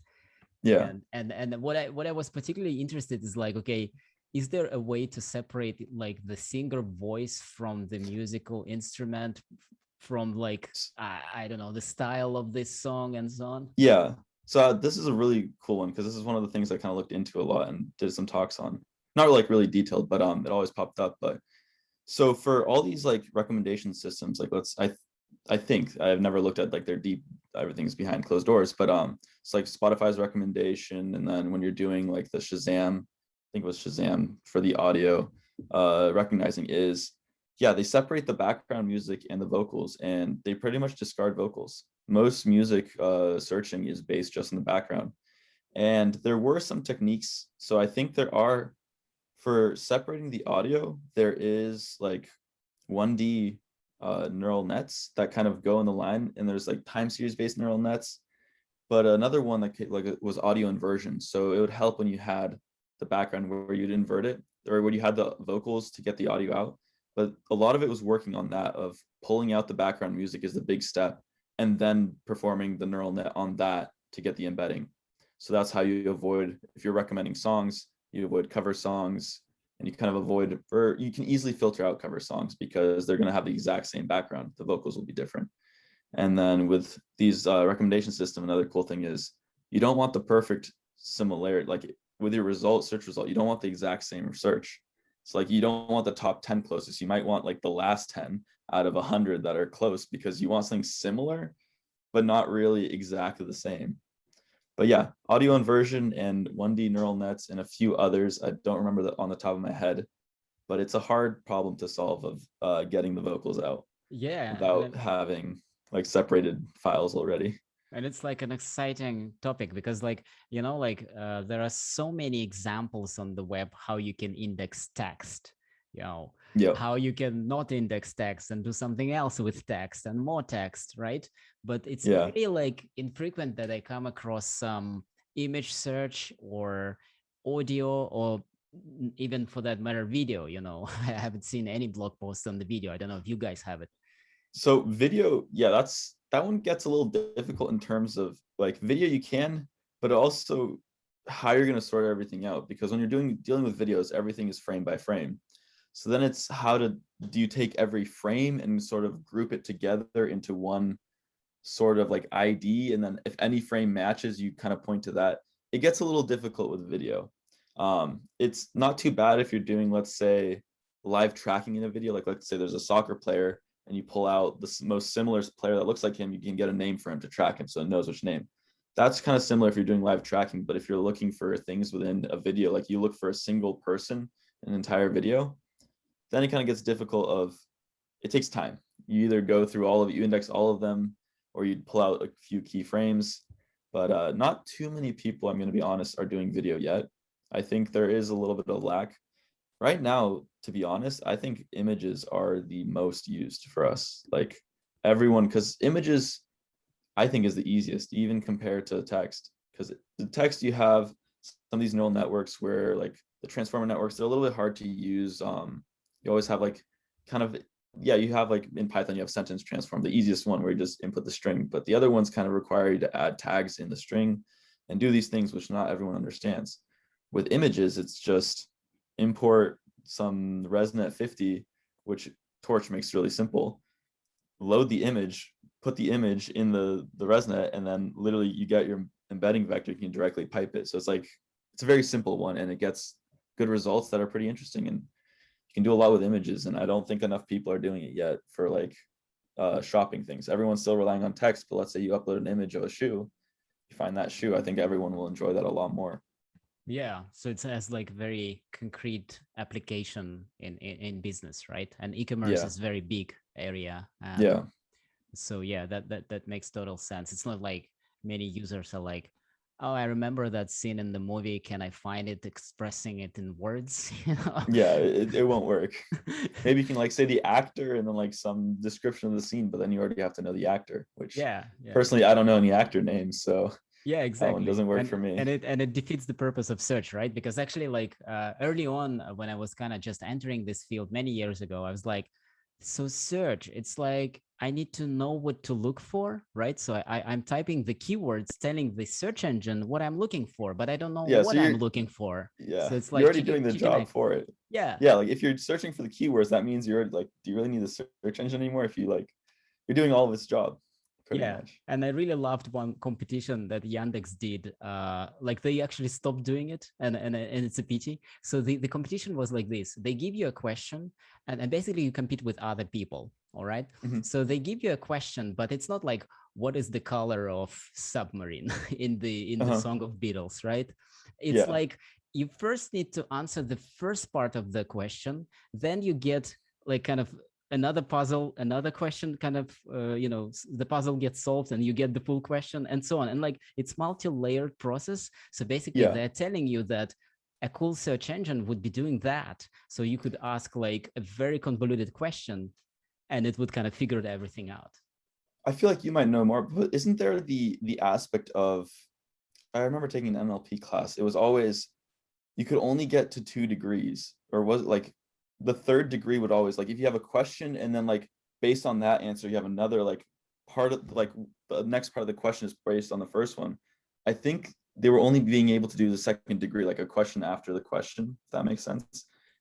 yeah. And what I was particularly interested is like, okay, is there a way to separate like the singer voice from the musical instrument, from like I don't know, the style of this song and so on? Yeah. So this is a really cool one because this is one of the things I kind of looked into a lot and did some talks on. Not like really detailed, but it always popped up. But so for all these like recommendation systems, like I think I've never looked at like their deep everything's behind closed doors, but it's like Spotify's recommendation, and then when you're doing like the Shazam, I think it was Shazam for the audio, recognizing is yeah, they separate the background music and the vocals, and they pretty much discard vocals. Most music searching is based just in the background. And there were some techniques. So I think there are for separating the audio, there is like 1D neural nets that kind of go in the line, and there's like time series based neural nets. But another one that like was audio inversion. So it would help when you had the background where you'd invert it, or when you had the vocals to get the audio out. But a lot of it was working on that of pulling out the background music is the big step, and then performing the neural net on that to get the embedding. So that's how you avoid, if you're recommending songs, you avoid cover songs, and you kind of avoid, or you can easily filter out cover songs because they're going to have the exact same background. The vocals will be different. And then with these recommendation system, another cool thing is you don't want the perfect similarity. Like with your search result, you don't want the exact same search. It's like you don't want the top 10 closest. You might want like the last 10 out of 100 that are close, because you want something similar, but not really exactly the same. But yeah, audio inversion and 1D neural nets and a few others. I don't remember that on the top of my head, but it's a hard problem to solve of getting the vocals out Yeah, without having like separated files already. and it's like an exciting topic because like there are so many examples on the web how you can index text, Yeah. how you can not index text and do something else with text and more text, right? But it's Yeah. very like infrequent that I come across some image search or audio, or even for that matter video. I haven't seen any blog posts on the video. I don't know if you guys have it. So video, yeah, that one gets a little difficult in terms of like video you can, but also how you're going to sort everything out, because when you're dealing with videos, everything is frame by frame. So then it's how do you take every frame and sort of group it together into one sort of like ID, and then if any frame matches, you kind of point to that. It gets a little difficult with video. It's not too bad if you're doing, let's say, live tracking in a video. Like let's say there's a soccer player and you pull out the most similar player that looks like him, you can get a name for him to track him so it knows which name. That's kind of similar if you're doing live tracking. But if you're looking for things within a video, like you look for a single person, an entire video, then it kind of gets difficult of, it takes time. You either go through all of it, you index all of them, or you pull out a few keyframes. But not too many people, I'm going to be honest, are doing video yet. I think there is a little bit of lack. Right now, to be honest, I think images are the most used for us. Like everyone, because images, I think, is the easiest, even compared to text. Because the text, you have some of these neural networks where like the transformer networks, they're a little bit hard to use. You always have like kind of, yeah, you have like in Python, you have sentence transform, the easiest one where you just input the string, but the other ones kind of require you to add tags in the string and do these things, which not everyone understands. With images, it's just import some ResNet 50, which Torch makes really simple, load the image, put the image in the ResNet, and then literally you get your embedding vector, you can directly pipe it. So it's like, it's a very simple one, and it gets good results that are pretty interesting. And you can do a lot with images, and I don't think enough people are doing it yet for like shopping things. Everyone's still relying on text, but let's say you upload an image of a shoe, you find that shoe, I think everyone will enjoy that a lot more. Yeah, so it has like very concrete application in business, right? And e-commerce Yeah. is very big area. Yeah. So yeah, that makes total sense. It's not like many users are like, Oh, I remember that scene in the movie. Can I find it expressing it in words? Yeah, it won't work. Maybe you can like say the actor and then like some description of the scene, but then you already have to know the actor, which Yeah, yeah. personally I don't know any actor names, so Yeah, that one exactly. doesn't work for me. And it defeats the purpose of search, right? Because actually, like early on, when I was kind of just entering this field many years ago, I was like, so search, it's like I need to know what to look for, right? So I'm typing the keywords, telling the search engine what I'm looking for, but I don't know Yeah, so what I'm looking for. yeah, So it's you're like already doing the chicken job egg. for it. Yeah, Yeah, like if you're searching for the keywords, that means you're like, do you really need the search engine anymore? If you like, you're doing all of its job, pretty yeah. much. And I really loved one competition that Yandex did. Like they actually stopped doing it, and it's a pity. So the competition was like this: they give you a question, and basically you compete with other people. All right. Mhm. So they give you a question, but it's not like what is the color of submarine in the Uh-huh. Song of Beatles, right? It's Yeah. like you first need to answer the first part of the question, then you get like kind of another puzzle, another question, kind of the puzzle gets solved and you get the full question and so on. And like it's multi-layered process. So basically Yeah. they're telling you that a cool search engine would be doing that. So you could ask like a very convoluted question and it would kind of figure everything out. I feel like you might know more, but isn't there the aspect of, I remember taking an NLP class. It was always you could only get to 2 degrees, or was it like the third degree would always like if you have a question and then like based on that answer you have another like part of like the next part of the question is based on the first one. I think they were only being able to do the second degree, like a question after the question, if that makes sense.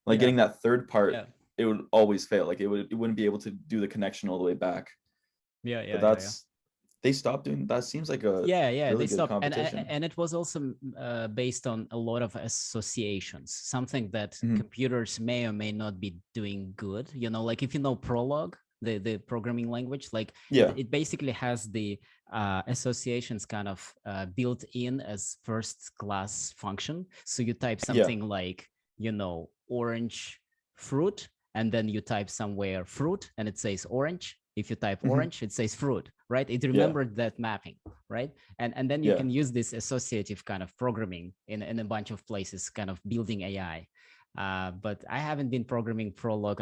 Like Yeah. getting that third part, Yeah. it would always fail. Like it wouldn't be able to do the connection all the way back. Yeah. But Yeah. Yeah. Yeah. that's they stopped doing that. Seems like a Yeah, really they good stopped, competition. and it was also based on a lot of associations, something that Mhm. computers may or may not be doing good. Like if you know Prolog, the programming language, like Yeah. it basically has the associations kind of built in as first class function. So you type Yeah. something like orange fruit, and then you type somewhere fruit, and it says orange. If you type Mhm. orange, it says fruit, right? It Yeah. remembered that mapping, right? And then you Yeah. can use this associative kind of programming in a bunch of places, kind of building AI. But I haven't been programming Prolog.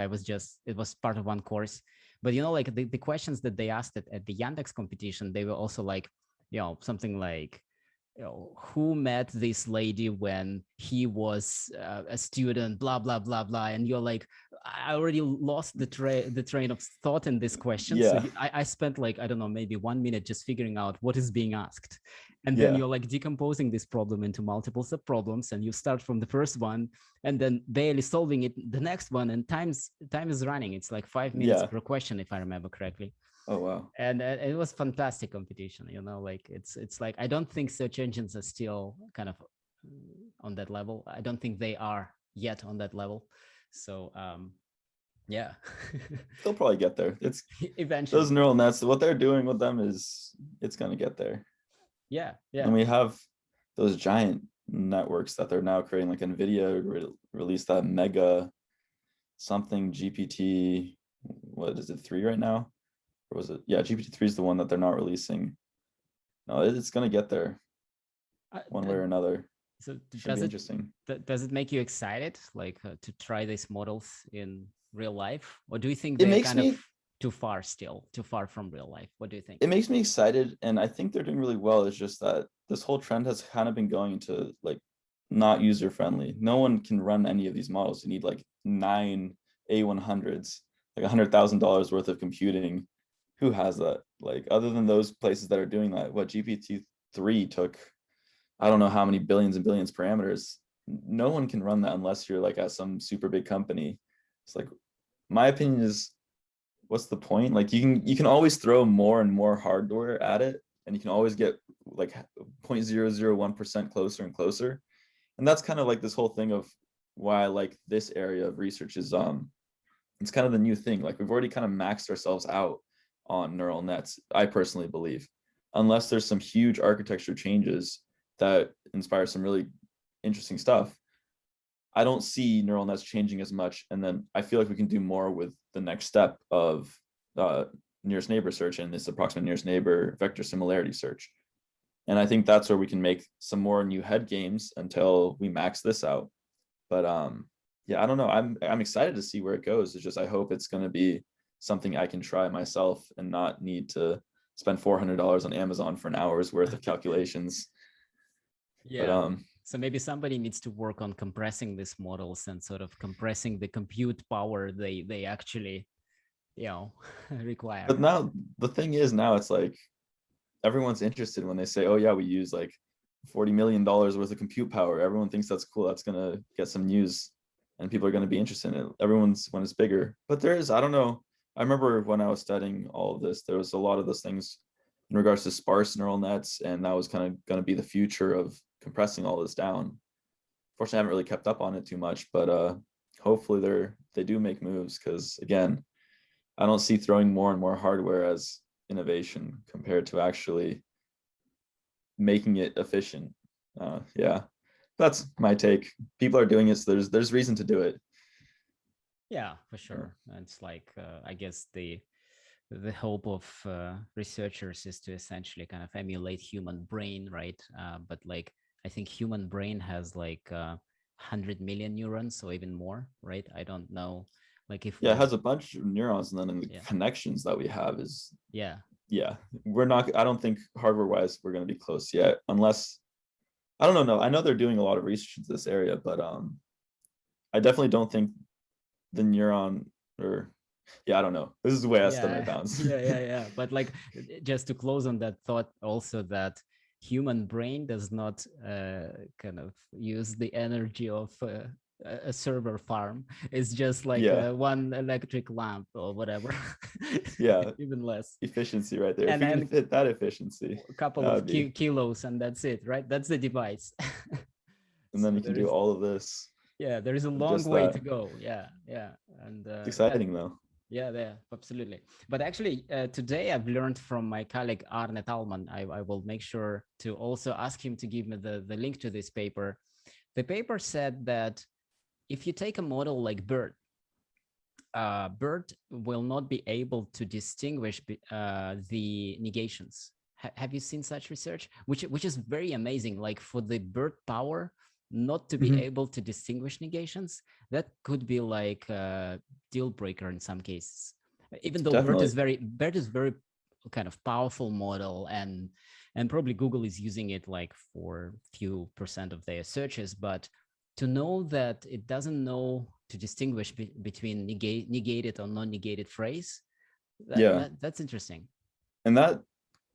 It was part of one course. But like the questions that they asked at the Yandex competition, they were also like, something like, who met this lady when he was a student, blah blah blah blah, and you're like, I already lost the train of thought in this question. So Yeah. I spent like, I don't know, maybe 1 minute just figuring out what is being asked, and then Yeah. you're like decomposing this problem into multiple sub problems, and you start from the first one and then barely solving it the next one, and time is running. It's like 5 minutes Yeah. per question, if I remember correctly. Oh wow. And it was fantastic competition. Like it's like I don't think search engines are still kind of on that level. I don't think they are yet on that level. So yeah. They'll probably get there. It's those Eventually. neural nets. What they're doing with them is it's gonna get there. Yeah, And yeah. we have those giant networks that they're now creating, like NVIDIA released that mega something GPT. What is it, 3 right now? Or was it? Yeah, GPT-3 is the one that they're not releasing. No, it's gonna get there one way or another. So Should be interesting. does it make you excited, like to try these models in real life, or do you think It they're makes kind of me too far from real life? What do you think? it makes me excited, and I think they're doing really well. It's just that this whole trend has kind of been going into like not user friendly. No one can run any of these models. You need like 9 A100s, like $100,000 worth of computing. Who has that? Like other than those places that are doing that, what GPT-3 took, I don't know how many billions and billions parameters. No one can run that unless you're like at some super big company. It's like my opinion is, what's the point? Like you can always throw more and more hardware at it, and you can always get like 0.001% closer and closer. And that's kind of like this whole thing of why I like this area of research is it's kind of the new thing. Like we've already kind of maxed ourselves out on neural nets, I personally believe, unless there's some huge architecture changes that inspire some really interesting stuff. I don't see neural nets changing as much. And then I feel like we can do more with the next step of nearest neighbor search and this approximate nearest neighbor vector similarity search. And I think that's where we can make some more new head games until we max this out. But yeah, I don't know. I'm excited to see where it goes. It's just I hope it's going to be something I can try myself and not need to spend $400 on Amazon for an hour's worth of calculations. But Yeah. So maybe somebody needs to work on compressing these models and sort of compressing the compute power they actually, require. but now the thing is, now it's like everyone's interested when they say, oh yeah, we use like $40 million worth of compute power. Everyone thinks that's cool. That's gonna get some news and people are going to be interested in it. Everyone's when it's bigger. But there is, I don't know. I remember when I was studying all of this, there was a lot of those things in regards to sparse neural nets, and that was kind of going to be the future of compressing all this down. Fortunately, I haven't really kept up on it too much, but hopefully they do make moves, because again, I don't see throwing more and more hardware as innovation compared to actually making it efficient. Yeah, that's my take. People are doing it, so there's reason to do it. Yeah, for sure. It's like I guess the hope of researchers is to essentially kind of emulate human brain, right? But like I think human brain has like 100 million neurons, or even more, right? I don't know. Like if yeah, it has a bunch of neurons, and then in the yeah. connections that we have is yeah we're not, I don't think hardware wise we're going to be close yet, unless I don't know. I know they're doing a lot of research into this area, but I definitely don't think the neuron, or I don't know. This is the way I set my bounds. Yeah. But like, just to close on that thought, also that human brain does not kind of use the energy of a server farm. It's just like one electric lamp or whatever. Yeah, even less efficiency right there. And if you can fit that efficiency, a couple of kilos, and that's it, right? That's the device. And then you can do all of this. Yeah, there is a long way to go. Yeah. And it's exciting though. Yeah, absolutely. But actually, today I've learned from my colleague Arne Talman. I will make sure to also ask him to give me the link to this paper. The paper said that if you take a model like BERT, BERT will not be able to distinguish the negations. Have you seen such research? Which is very amazing. Like for the BERT power not to be able to distinguish negations, that could be like a deal breaker in some cases. Even though BERT is very kind of powerful model, and probably Google is using it like for few % of their searches, but to know that it doesn't know to distinguish between negated or non-negated phrase, that's interesting. And that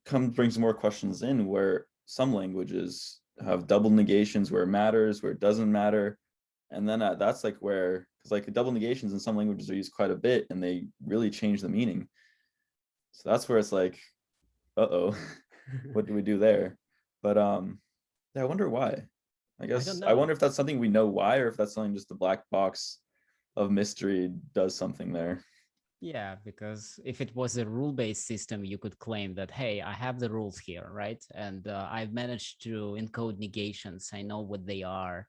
brings more questions in, where some languages have double negations where it matters, where it doesn't matter. And then that's like where, because like double negations in some languages are used quite a bit and they really change the meaning. So that's where it's like, uh-oh, what do we do there? But I wonder why. I guess I wonder if that's something we know why, or if that's something just the black box of mystery does something there. Yeah, because if it was a rule-based system, you could claim that, hey, I have the rules here, right? And I've managed to encode negations. I know what they are.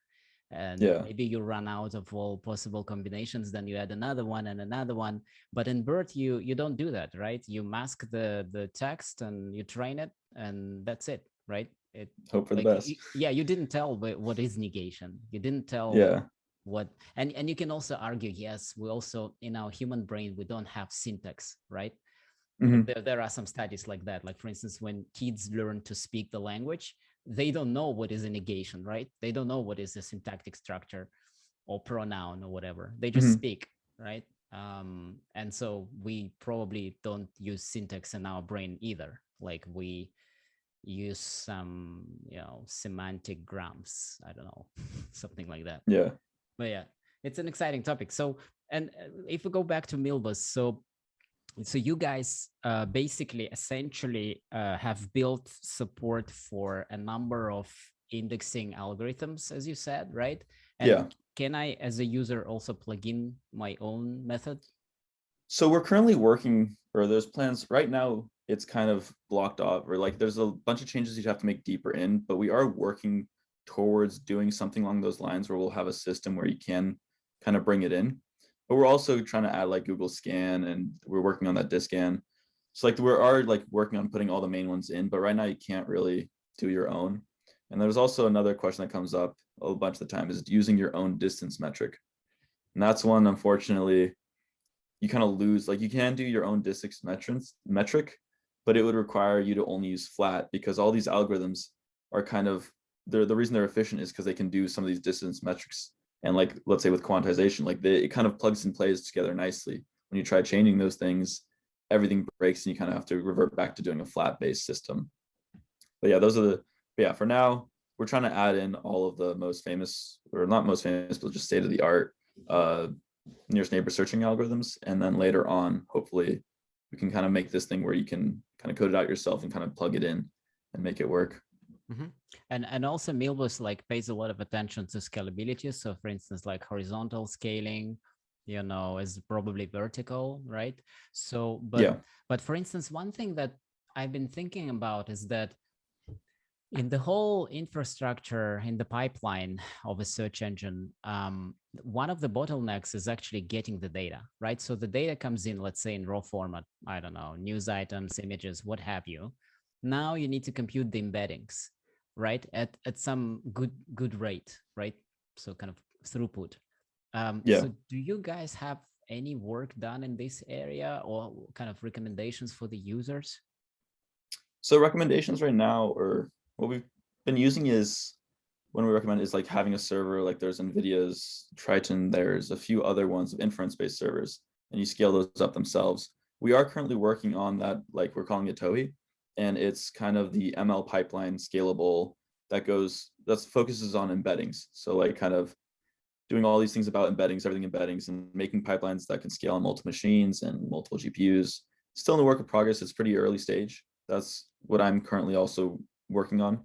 And maybe you run out of all possible combinations, then you add another one and another one. But in BERT, you don't do that, right? You mask the text and you train it, and that's it, right? Hope for the best. You didn't tell what is negation. You didn't tell what, and you can also argue, yes, we also, in our human brain, we don't have syntax, right? There are some studies like that. Like, for instance, when kids learn to speak the language, they don't know what is a negation, right? They don't know what is a syntactic structure or pronoun or whatever. They just speak, right? And so we probably don't use syntax in our brain either. Like we use some, semantic grams. I don't know, something like that. Yeah. But yeah, it's an exciting topic. So, and if we go back to Milvus, so you guys basically essentially have built support for a number of indexing algorithms, as you said, right? And can I, as a user, also plug in my own method? So we're currently working, or there's plans right now. It's kind of blocked off, or like there's a bunch of changes you have to make deeper in, but we are working towards doing something along those lines where we'll have a system where you can kind of bring it in. But we're also trying to add like Google Scan, and we're working on that DiskANN. So like we are like working on putting all the main ones in, but right now you can't really do your own. And there's also another question that comes up a bunch of the time is using your own distance metric. And that's one, unfortunately, you kind of lose. Like, you can do your own distance metric, but it would require you to only use flat, because all these algorithms are kind of, the reason they're efficient is because they can do some of these distance metrics. And like, let's say with quantization, like it kind of plugs and plays together nicely. When you try changing those things, everything breaks and you kind of have to revert back to doing a flat based system. But yeah, for now, we're trying to add in all of the most famous, or not most famous, but just state of the art nearest neighbor searching algorithms. And then later on, hopefully we can kind of make this thing where you can kind of code it out yourself and kind of plug it in and make it work. Mm-hmm. And also Milvus like pays a lot of attention to scalability. So for instance, like horizontal scaling, is probably vertical, right? So, but for instance, one thing that I've been thinking about is that in the whole infrastructure, in the pipeline of a search engine, one of the bottlenecks is actually getting the data, right? So the data comes in, let's say in raw format, I don't know, news items, images, what have you. Now you need to compute the embeddings, right? At some good rate, right? So kind of throughput. So do you guys have any work done in this area, or kind of recommendations for the users? So recommendations right now, or what we've been using is, when we recommend, is like having a server, like there's NVIDIA's Triton, there's a few other ones of inference-based servers, and you scale those up themselves. We are currently working on that, like we're calling it Towhee, and it's kind of the ML pipeline scalable that focuses on embeddings. So like kind of doing all these things about embeddings, everything embeddings, and making pipelines that can scale on multiple machines and multiple GPUs. Still in the work of progress, it's pretty early stage. That's what I'm currently also working on.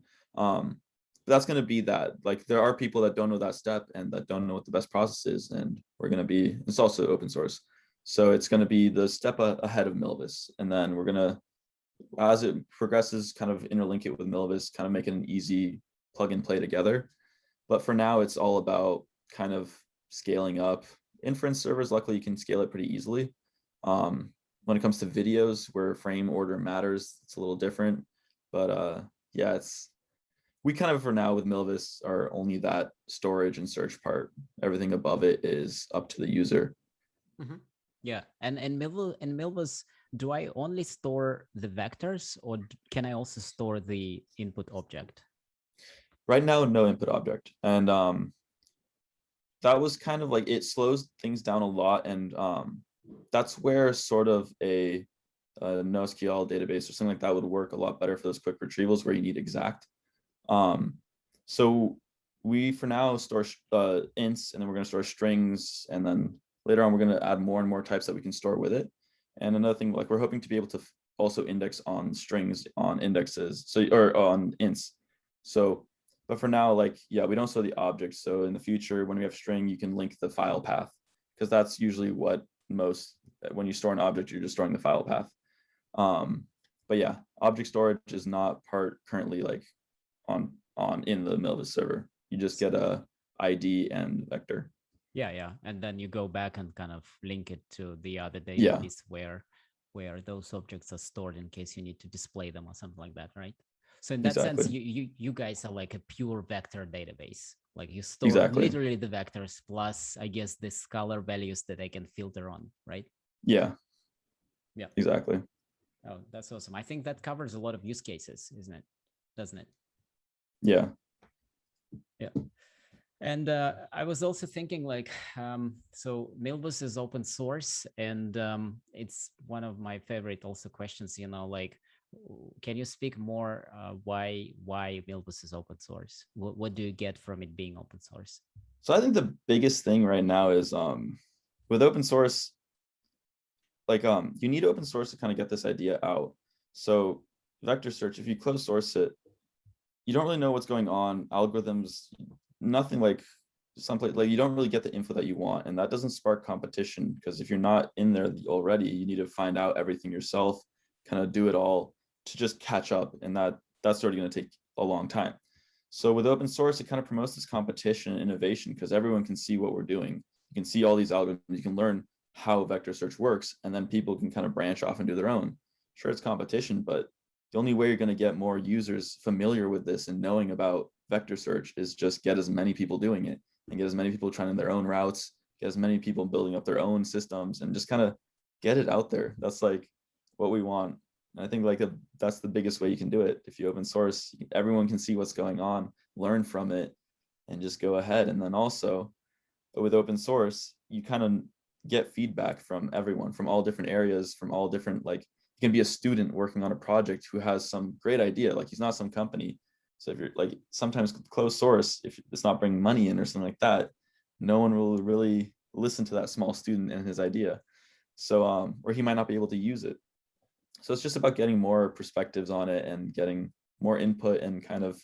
That's going to be that. Like, there are people that don't know that step and that don't know what the best process is, and it's also open source. So it's going to be the step ahead of Milvus. And then we're going to, as it progresses, kind of interlink it with Milvus, kind of make it an easy plug and play together. But for now, it's all about kind of scaling up. Inference servers, luckily, you can scale it pretty easily. When it comes to videos, where frame order matters, it's a little different. But yeah, we kind of, for now with Milvus, are only that storage and search part. Everything above it is up to the user. Mm-hmm. Yeah, and Milvus, do I only store the vectors, or can I also store the input object? Right now, no input object. And that was kind of like, it slows things down a lot. And that's where sort of a NoSQL database or something like that would work a lot better for those quick retrievals where you need exact. So we, for now, store ints, and then we're going to store strings, and then later on we're going to add more and more types that we can store with it. And another thing, like, we're hoping to be able to also index on strings on indexes, or on ints. So, but for now, like, yeah, we don't store the objects. So in the future, when we have string, you can link the file path, because that's usually when you store an object, you're just storing the file path. But yeah, object storage is not part currently, like, in the Milvus server. You just get a ID and vector. Yeah, and then you go back and kind of link it to the other database where those objects are stored in case you need to display them or something like that, right? So in that sense, you guys are like a pure vector database. Like, you store literally the vectors plus, I guess, the scalar values that I can filter on, right? Yeah, exactly. Oh, that's awesome. I think that covers a lot of use cases, isn't it? Doesn't it? Yeah. And I was also thinking, like, so Milvus is open source, and it's one of my favorite also questions, like, can you speak more why Milvus is open source? What do you get from it being open source? So I think the biggest thing right now is with open source, like, you need open source to kind of get this idea out. So vector search, if you close source it, you don't really know what's going on. Algorithms, nothing, like someplace, like, you don't really get the info that you want, and that doesn't spark competition, because if you're not in there already, you need to find out everything yourself, kind of do it all to just catch up, and that's already going to take a long time. So with open source, it kind of promotes this competition and innovation, because everyone can see what we're doing. You can see all these algorithms, you can learn how vector search works, and then people can kind of branch off and do their own. Sure, it's competition, but the only way you're going to get more users familiar with this and knowing about vector search is just get as many people doing it and get as many people trying their own routes, get as many people building up their own systems, and just kind of get it out there. That's like what we want. And I think like that's the biggest way you can do it. If you open source, everyone can see what's going on, learn from it, and just go ahead. And then also with open source, you kind of get feedback from everyone, from all different areas, from all different, like you can be a student working on a project who has some great idea, like he's not some company. So if you're like, sometimes closed source, if it's not bringing money in or something like that, no one will really listen to that small student and his idea. So or he might not be able to use it. So it's just about getting more perspectives on it and getting more input and kind of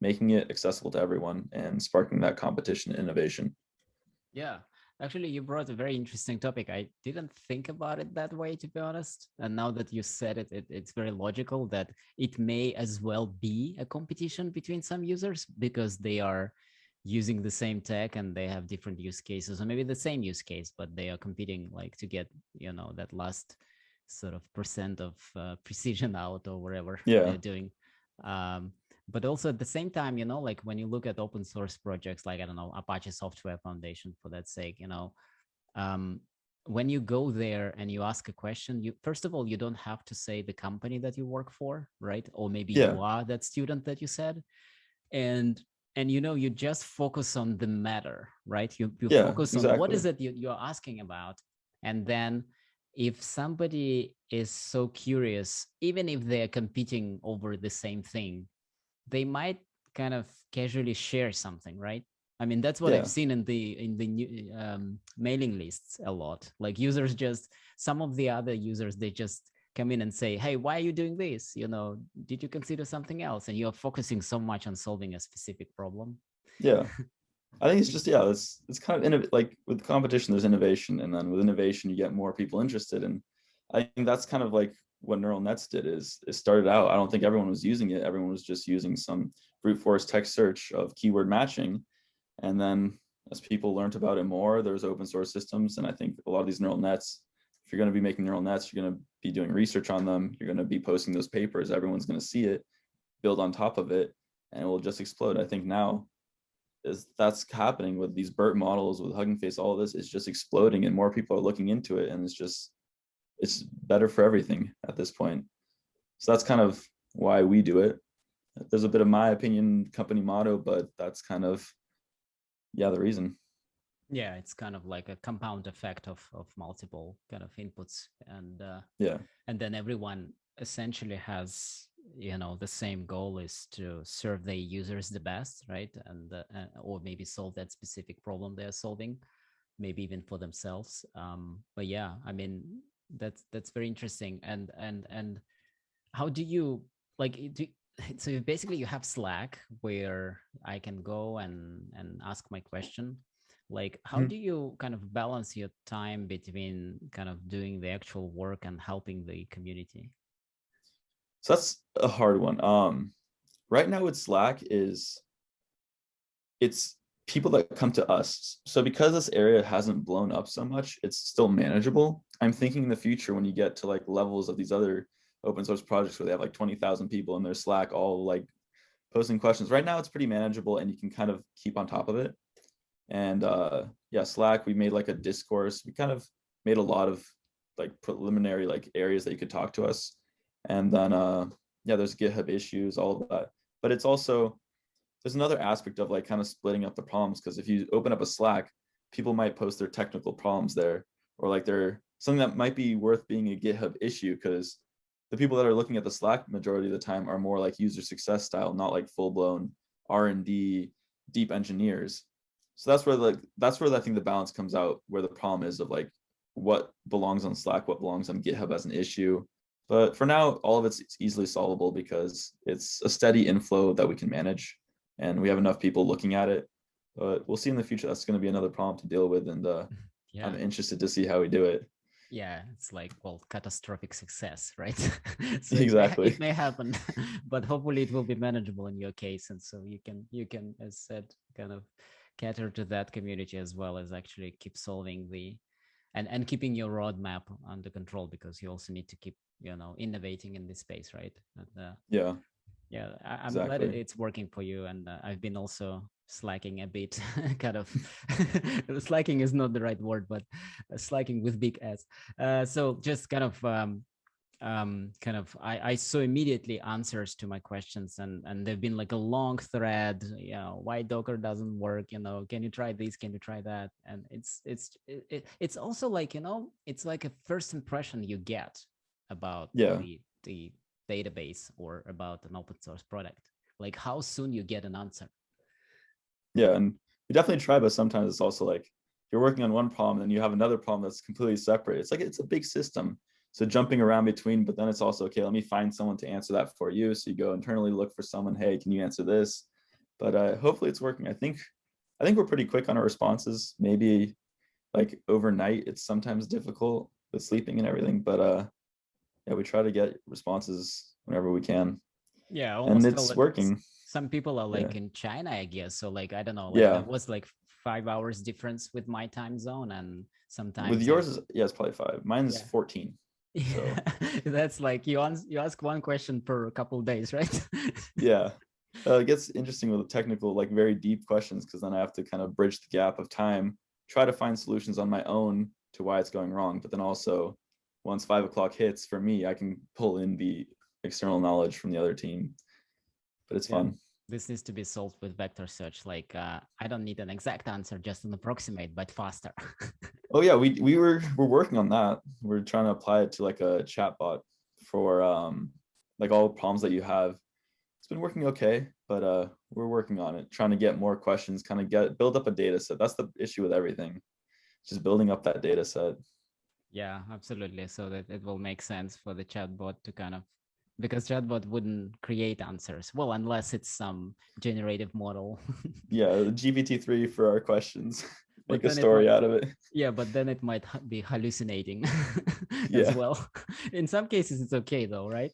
making it accessible to everyone and sparking that competition and innovation. Yeah, actually, you brought a very interesting topic. I didn't think about it that way, to be honest. And now that you said it, it's very logical that it may as well be a competition between some users because they are using the same tech and they have different use cases, or maybe the same use case, but they are competing like to get, that last sort of percent of precision out or whatever Yeah. they're doing. But also at the same time, like when you look at open source projects, like, I don't know, Apache Software Foundation, for that sake, when you go there and you ask a question, first of all, you don't have to say the company that you work for, right? Or maybe you are that student that you said. And you just focus on the matter, right? You focus on what is it you're asking about. And then if somebody is so curious, even if they're competing over the same thing, they might kind of casually share something, right? I mean, that's what I've seen in the new, mailing lists a lot. Like users some of the other users, they just come in and say, hey, why are you doing this? Did you consider something else? And you're focusing so much on solving a specific problem. Yeah. I think it's just, it's kind of like with competition, there's innovation. And then with innovation, you get more people interested. And I think that's kind of like what neural nets did is it started out, I don't think everyone was using it. Everyone was just using some brute force text search of keyword matching. And then as people learned about it more, there's open source systems. And I think a lot of these neural nets, if you're going to be making neural nets, you're going to be doing research on them. You're going to be posting those papers. Everyone's going to see it, build on top of it, and it will just explode. I think now that's happening with these BERT models, with Hugging Face. All of this is just exploding and more people are looking into it, and it's better for everything at this point. So that's kind of why we do it. There's a bit of my opinion company motto, but that's kind of the reason. Yeah, it's kind of like a compound effect of multiple kind of inputs, and and then everyone essentially has the same goal is to serve the users the best, right? And or maybe solve that specific problem they're solving, maybe even for themselves. But yeah, I mean, that's very interesting. And how do you so basically you have Slack where I can go and ask my question. Like, how do you kind of balance your time between kind of doing the actual work and helping the community? So that's a hard one. Right now with Slack it's people that come to us. So because this area hasn't blown up so much, it's still manageable. I'm thinking in the future when you get to like levels of these other open source projects where they have like 20,000 people in their Slack all like posting questions. Right now it's pretty manageable and you can kind of keep on top of it. And Slack, we made like a discourse. We kind of made a lot of like preliminary like areas that you could talk to us. And then there's GitHub issues, all of that. But it's also, there's another aspect of like kind of splitting up the problems, because if you open up a Slack, people might post their technical problems there, or like they're something that might be worth being a GitHub issue, because the people that are looking at the Slack majority of the time are more like user success style, not like full-blown R&D deep engineers. So that's where I think the balance comes out, where the problem is of like what belongs on Slack, what belongs on GitHub as an issue. But for now, all of it's easily solvable because it's a steady inflow that we can manage, and we have enough people looking at it. But we'll see in the future. That's going to be another problem to deal with, and I'm interested to see how we do it. Yeah, it's like, well, catastrophic success, right? So exactly. it may happen, but hopefully it will be manageable in your case, and so you can, as said, kind of cater to that community as well as actually keep solving and keeping your roadmap under control, because you also need to keep innovating in this space, right? And, Yeah, yeah, I'm glad exactly. it's working for you, and I've been also slacking a bit, kind of. Slacking is not the right word, but slacking with big S. So just I saw immediately answers to my questions, and they've been like a long thread, why Docker doesn't work, can you try this, can you try that? And it's also like, it's like a first impression you get about Yeah, the database or about an open source product, like how soon you get an answer. yeah, and we definitely try, but sometimes it's also like you're working on one problem and you have another problem that's completely separate. It's like it's a big system, so jumping around between. But then it's also, okay, let me find someone to answer that for you. So you go internally, look for someone. Hey, can you answer this? But hopefully it's working. I think we're pretty quick on our responses. Maybe like overnight, it's sometimes difficult with sleeping and everything. But yeah, we try to get responses whenever we can, Yeah, I and almost felt it's that working. some people are Yeah, like in China, I guess. So like, I don't know, like there yeah. was like 5 hours difference with my time zone, and With sometimes yours is, yeah, it's probably 5. Mine's yeah. 14. Yeah, So that's like you ask one question per couple days, right? yeah, it gets interesting with the technical, like very deep questions, because then I have to kind of bridge the gap of time, try to find solutions on my own to why it's going wrong. But then also, once 5 o'clock hits for me, I can pull in the external knowledge from the other team. But it's Yeah, fun. this needs to be solved with vector search. Like, I don't need an exact answer, just an approximate, but faster. Oh yeah, we're working on that. We're trying to apply it to like a chatbot for like all problems that you have. It's been working okay, but we're working on it, trying to get more questions, kind of build up a data set. That's the issue with everything, just building up that data set. Yeah, absolutely. So that it will make sense for the chatbot to kind of, because chatbot wouldn't create answers. Well, unless it's some generative model. Yeah, GPT-3 for our questions. But Make a then it story might, out of it. yeah, but then it might be hallucinating as Yeah. well. In some cases, it's okay though, right?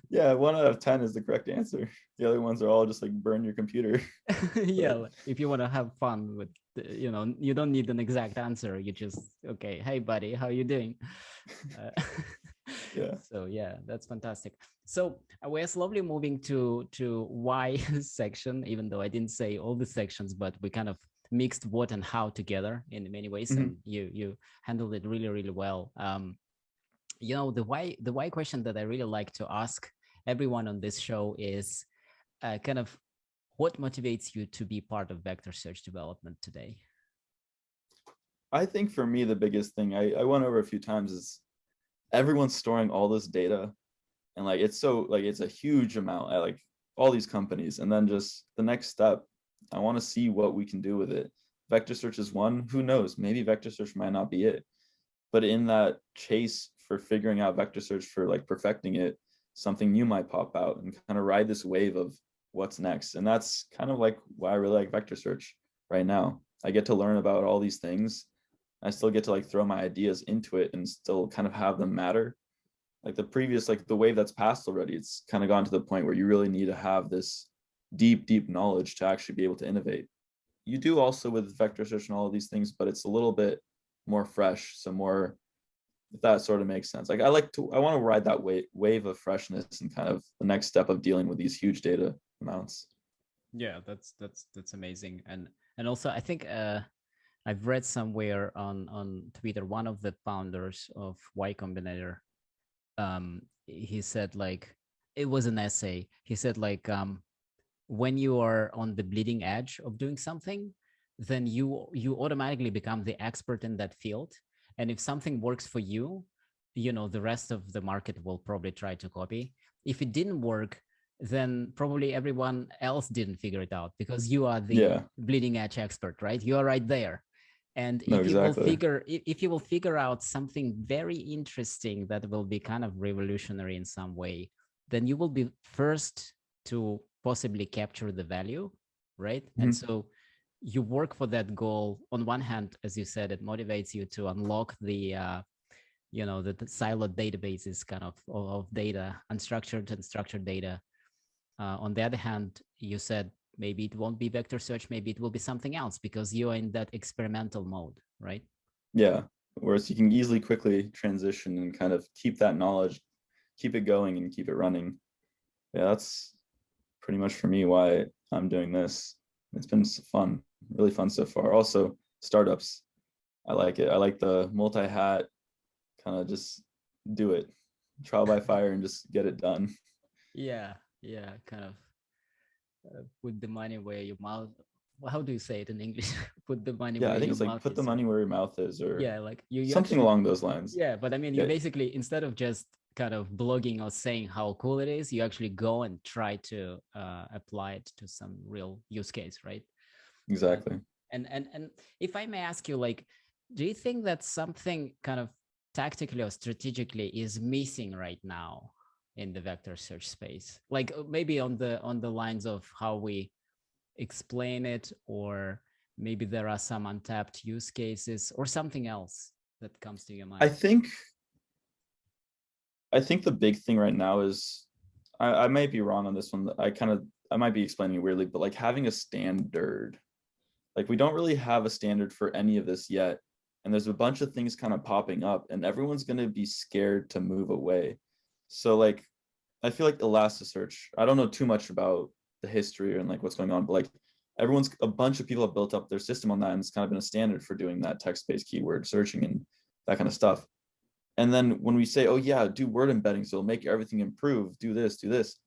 Yeah, 1 out of 10 is the correct answer. The other ones are all just like burn your computer. Yeah, But like, if you want to have fun with, you don't need an exact answer. You just, okay, hey buddy, how you doing? Uh, yeah. so yeah, that's fantastic. So we're slowly moving to why section, even though I didn't say all the sections, but we kind of mixed what and how together in many ways, Mhm. and you handled it really, really well. The why question that I really like to ask everyone on this show is kind of what motivates you to be part of vector search development today? I think for me, the biggest thing I went over a few times is everyone's storing all this data, and like it's so like it's a huge amount at like all these companies. And then just the next step, I want to see what we can do with it. Vector search is one. Who knows? Maybe vector search might not be it. But in that chase for figuring out vector search, for like perfecting it, something new might pop out and kind of ride this wave of what's next. And that's kind of like why I really like vector search right now. I get to learn about all these things. I still get to like throw my ideas into it and still kind of have them matter. Like the previous, like the wave that's passed already, it's kind of gone to the point where you really need to have this deep knowledge to actually be able to innovate. You do also with vector search and all of these things, but it's a little bit more fresh, so more, if that sort of makes sense. Like I want to ride that wave of freshness and kind of the next step of dealing with these huge data amounts. Yeah, that's amazing. And also I think I've read somewhere on Twitter, one of the founders of Y Combinator, he said like, it was an essay. He said like, when you are on the bleeding edge of doing something, then you automatically become the expert in that field. And if something works for you, the rest of the market will probably try to copy. If it didn't work, then probably everyone else didn't figure it out, because you are the Yeah, bleeding edge expert, right? You are right there. And no, exactly. if you will figure out something very interesting that will be kind of revolutionary in some way, then you will be first to possibly capture the value, right? And Mhm. so you work for that goal. On one hand, as you said, it motivates you to unlock the siloed databases kind of data, unstructured and structured data. On the other hand, you said maybe it won't be vector search, maybe it will be something else, because you're in that experimental mode, right? Yeah, whereas you can easily quickly transition and kind of keep that knowledge keep it going and keep it running. Yeah, that's pretty much for me why I'm doing this. It's been fun, really fun so far. Also, startups. I like it. I like the multi-hat, kind of just do it, trial by fire, and just get it done. Yeah, kind of put the money where your mouth. Well, how do you say it in English? Put the money Yeah, where I think your it's like mouth put the is, right? money where your mouth is, or Yeah, like you something actually, along those lines. yeah, but I mean, you Yeah, basically, instead of just kind of blogging or saying how cool it is, you actually go and try to apply it to some real use case, right? Uh, exactly. and if I may ask you, like, do you think that something kind of tactically or strategically is missing right now in the vector search space? Like maybe on the lines of how we explain it, or maybe there are some untapped use cases or something else that comes to your I mind. think I think the big thing right now is I might be wrong on this one. I might be explaining it weirdly, but like having a standard. Like we don't really have a standard for any of this yet. And there's a bunch of things kind of popping up and everyone's going to be scared to move away. So like I feel like Elasticsearch, I don't know too much about the history and like what's going on, but like a bunch of people have built up their system on that, and it's kind of been a standard for doing that text-based keyword searching and that kind of stuff. And then when we say, oh yeah, do word embedding, so it'll make everything improve, do this,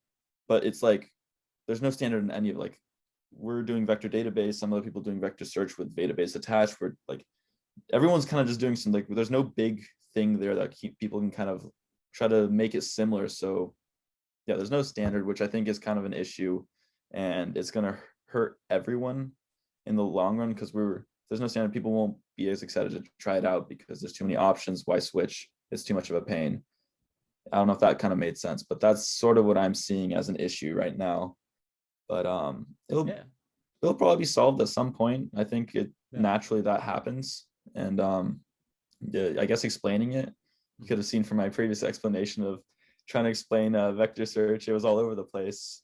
but it's like there's no standard in any of like we're doing vector database, some other people doing vector search with database attached. We're like everyone's kind of just doing some like there's no big thing there that people can kind of try to make it similar. So yeah, there's no standard, which I think is kind of an issue, and it's gonna hurt everyone in the long run because there's no standard. People won't be as excited to try it out because there's too many options. Why switch? It's too much of a pain. I don't know if that kind of made sense, but that's sort of what I'm seeing as an issue right now. But Yeah, it'll probably be solved at some point. I think it yeah. naturally that happens. And yeah, I guess explaining it, you could have seen from my previous explanation of trying to explain vector search, it was all over the place.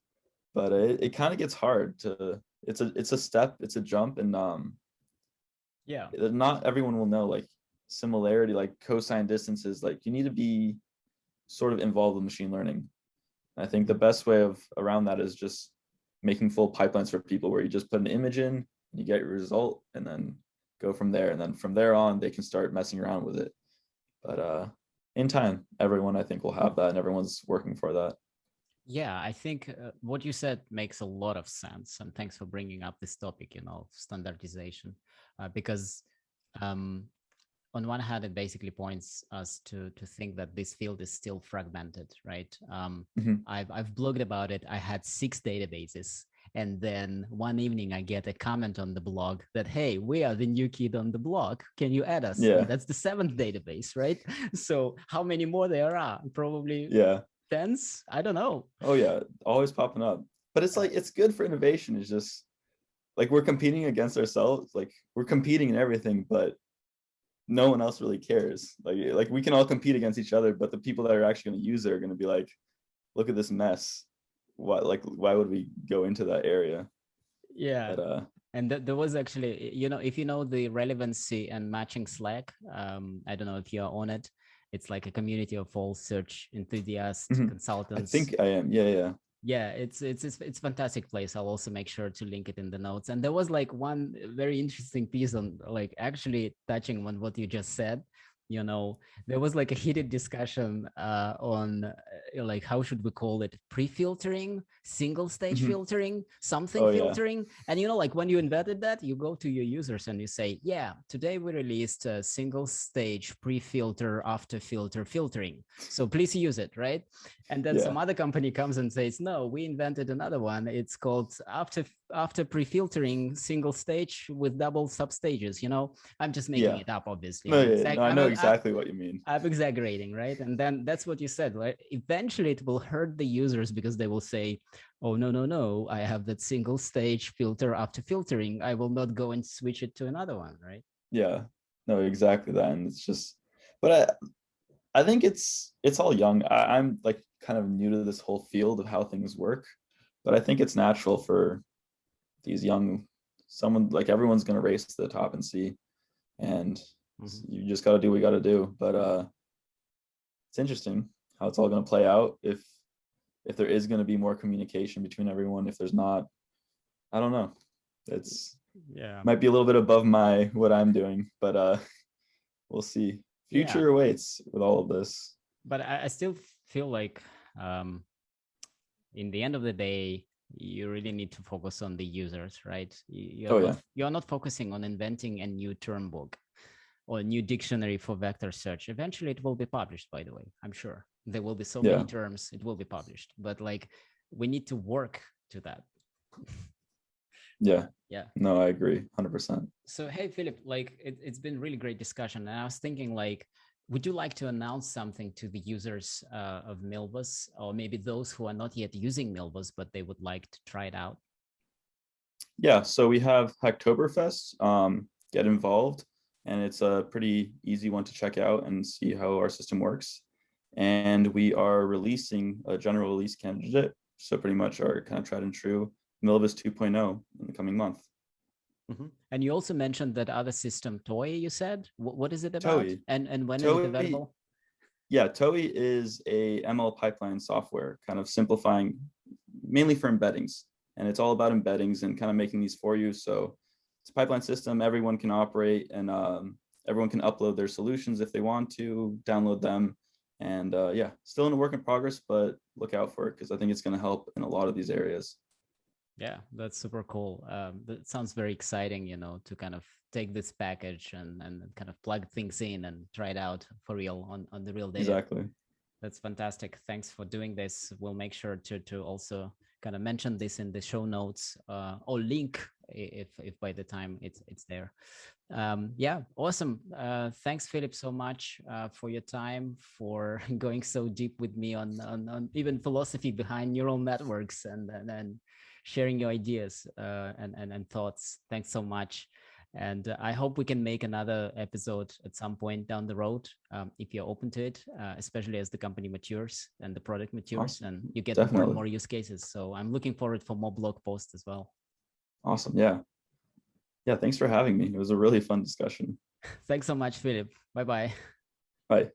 But it kind of gets hard to it's a step, it's a jump, and Yeah. not everyone will know like similarity, like cosine distances, like you need to be sort of involved with machine learning. I think the best way of around that is just making full pipelines for people where you just put an image in, you get your result, and then go from there. And then from there on, they can start messing around with it. But in time, everyone I think will have that, and everyone's working for that. Yeah, I think what you said makes a lot of sense. And thanks for bringing up this topic, standardization, because um, on one hand, it basically points us to think that this field is still fragmented, right? Mhm. I've blogged about it. I had 6 databases, and then one evening I get a comment on the blog that, hey, we are the new kid on the block. Can you add us? And Yeah, that's the 7th database, right? So how many more there are? Probably yeah. tens. I don't know. Oh yeah, always popping up. But it's Yeah. like it's good for innovation. It's just like we're competing against ourselves. Like we're competing in everything, but no one else really cares. Like we can all compete against each other, but the people that are actually going to use it are going to be like, look at this mess. Why would we go into that area? Yeah. But And there was actually, if you know the relevancy and matching Slack, I don't know if you're on it. It's like a community of all search enthusiasts, I consultants. think I am. Yeah, yeah. Yeah, it's fantastic place. I'll also make sure to link it in the notes. And there was like one very interesting piece on like actually touching on what you just said. There was like a heated discussion on like how should we call it, pre-filtering, single stage Mhm. filtering, something Oh yeah. filtering. And like when you invented that, you go to your users and you say, yeah, today we released a single stage pre-filter after filter filtering, so please use it, right? And then Yeah. some other company comes and says, no, we invented another one. It's called after pre-filtering single stage with double substages. I'm just making Yeah. it up, obviously. No, yeah, yeah. No, I know exactly what you mean. I'm exaggerating, right? And then that's what you said, right? Eventually it will hurt the users because they will say, oh, no, no, no, I have that single stage filter after filtering. I will not go and switch it to another one, right? Yeah. No, exactly that. And it's just, but I think it's all young. I'm like kind of new to this whole field of how things work, but I think it's natural for these young someone like everyone's gonna race to the top and see, and Mhm. you just got to do what you got to do. But it's interesting how it's all going to play out. If there is going to be more communication between everyone, if there's not, I don't know. It's might be a little bit above what I'm doing, but we'll see. Future awaits with all of this. But I still feel like in the end of the day, you really need to focus on the users, right? You're not focusing on inventing a new term book or a new dictionary for vector search. Eventually it will be published, by the way. I'm sure there will be so many terms, it will be published, but like we need to work to that. Yeah. No, I agree 100%. So, hey, Filip, like it's been really great discussion. And I was thinking, like, would you like to announce something to the users of Milvus, or maybe those who are not yet using Milvus, but they would like to try it out? Yeah, so we have Hacktoberfest, get involved, and it's a pretty easy one to check out and see how our system works. And we are releasing a general release candidate, so pretty much our kind of tried and true Milvus 2.0 in the coming month. Mm-hmm. And you also mentioned that other system, Towhee, you said? What is it about? Towhee. And when Towhee, is it available? Yeah, Towhee is a ML pipeline software, kind of simplifying, mainly for embeddings. And it's all about embeddings and kind of making these for you. So it's a pipeline system everyone can operate, and everyone can upload their solutions if they want to, download them. And yeah, still in a work in progress, but look out for it because I think it's going to help in a lot of these areas. Yeah, that's super cool. That sounds very exciting, you know, to kind of take this package and kind of plug things in and try it out for real on the real data. Exactly. That's fantastic. Thanks for doing this. We'll make sure to also kind of mention this in the show notes or link if by the time it's there. Yeah, awesome. Thanks, Filip, so much for your time, for going so deep with me on even philosophy behind neural networks and sharing your ideas and thoughts. Thanks so much. And I hope we can make another episode at some point down the road, if you're open to it, especially as the company matures and the product matures. Awesome. And you get more and more use cases. So I'm looking forward for more blog posts as well. Awesome. Yeah. Yeah. Thanks for having me. It was a really fun discussion. Thanks so much, Filip. Bye-bye. Bye.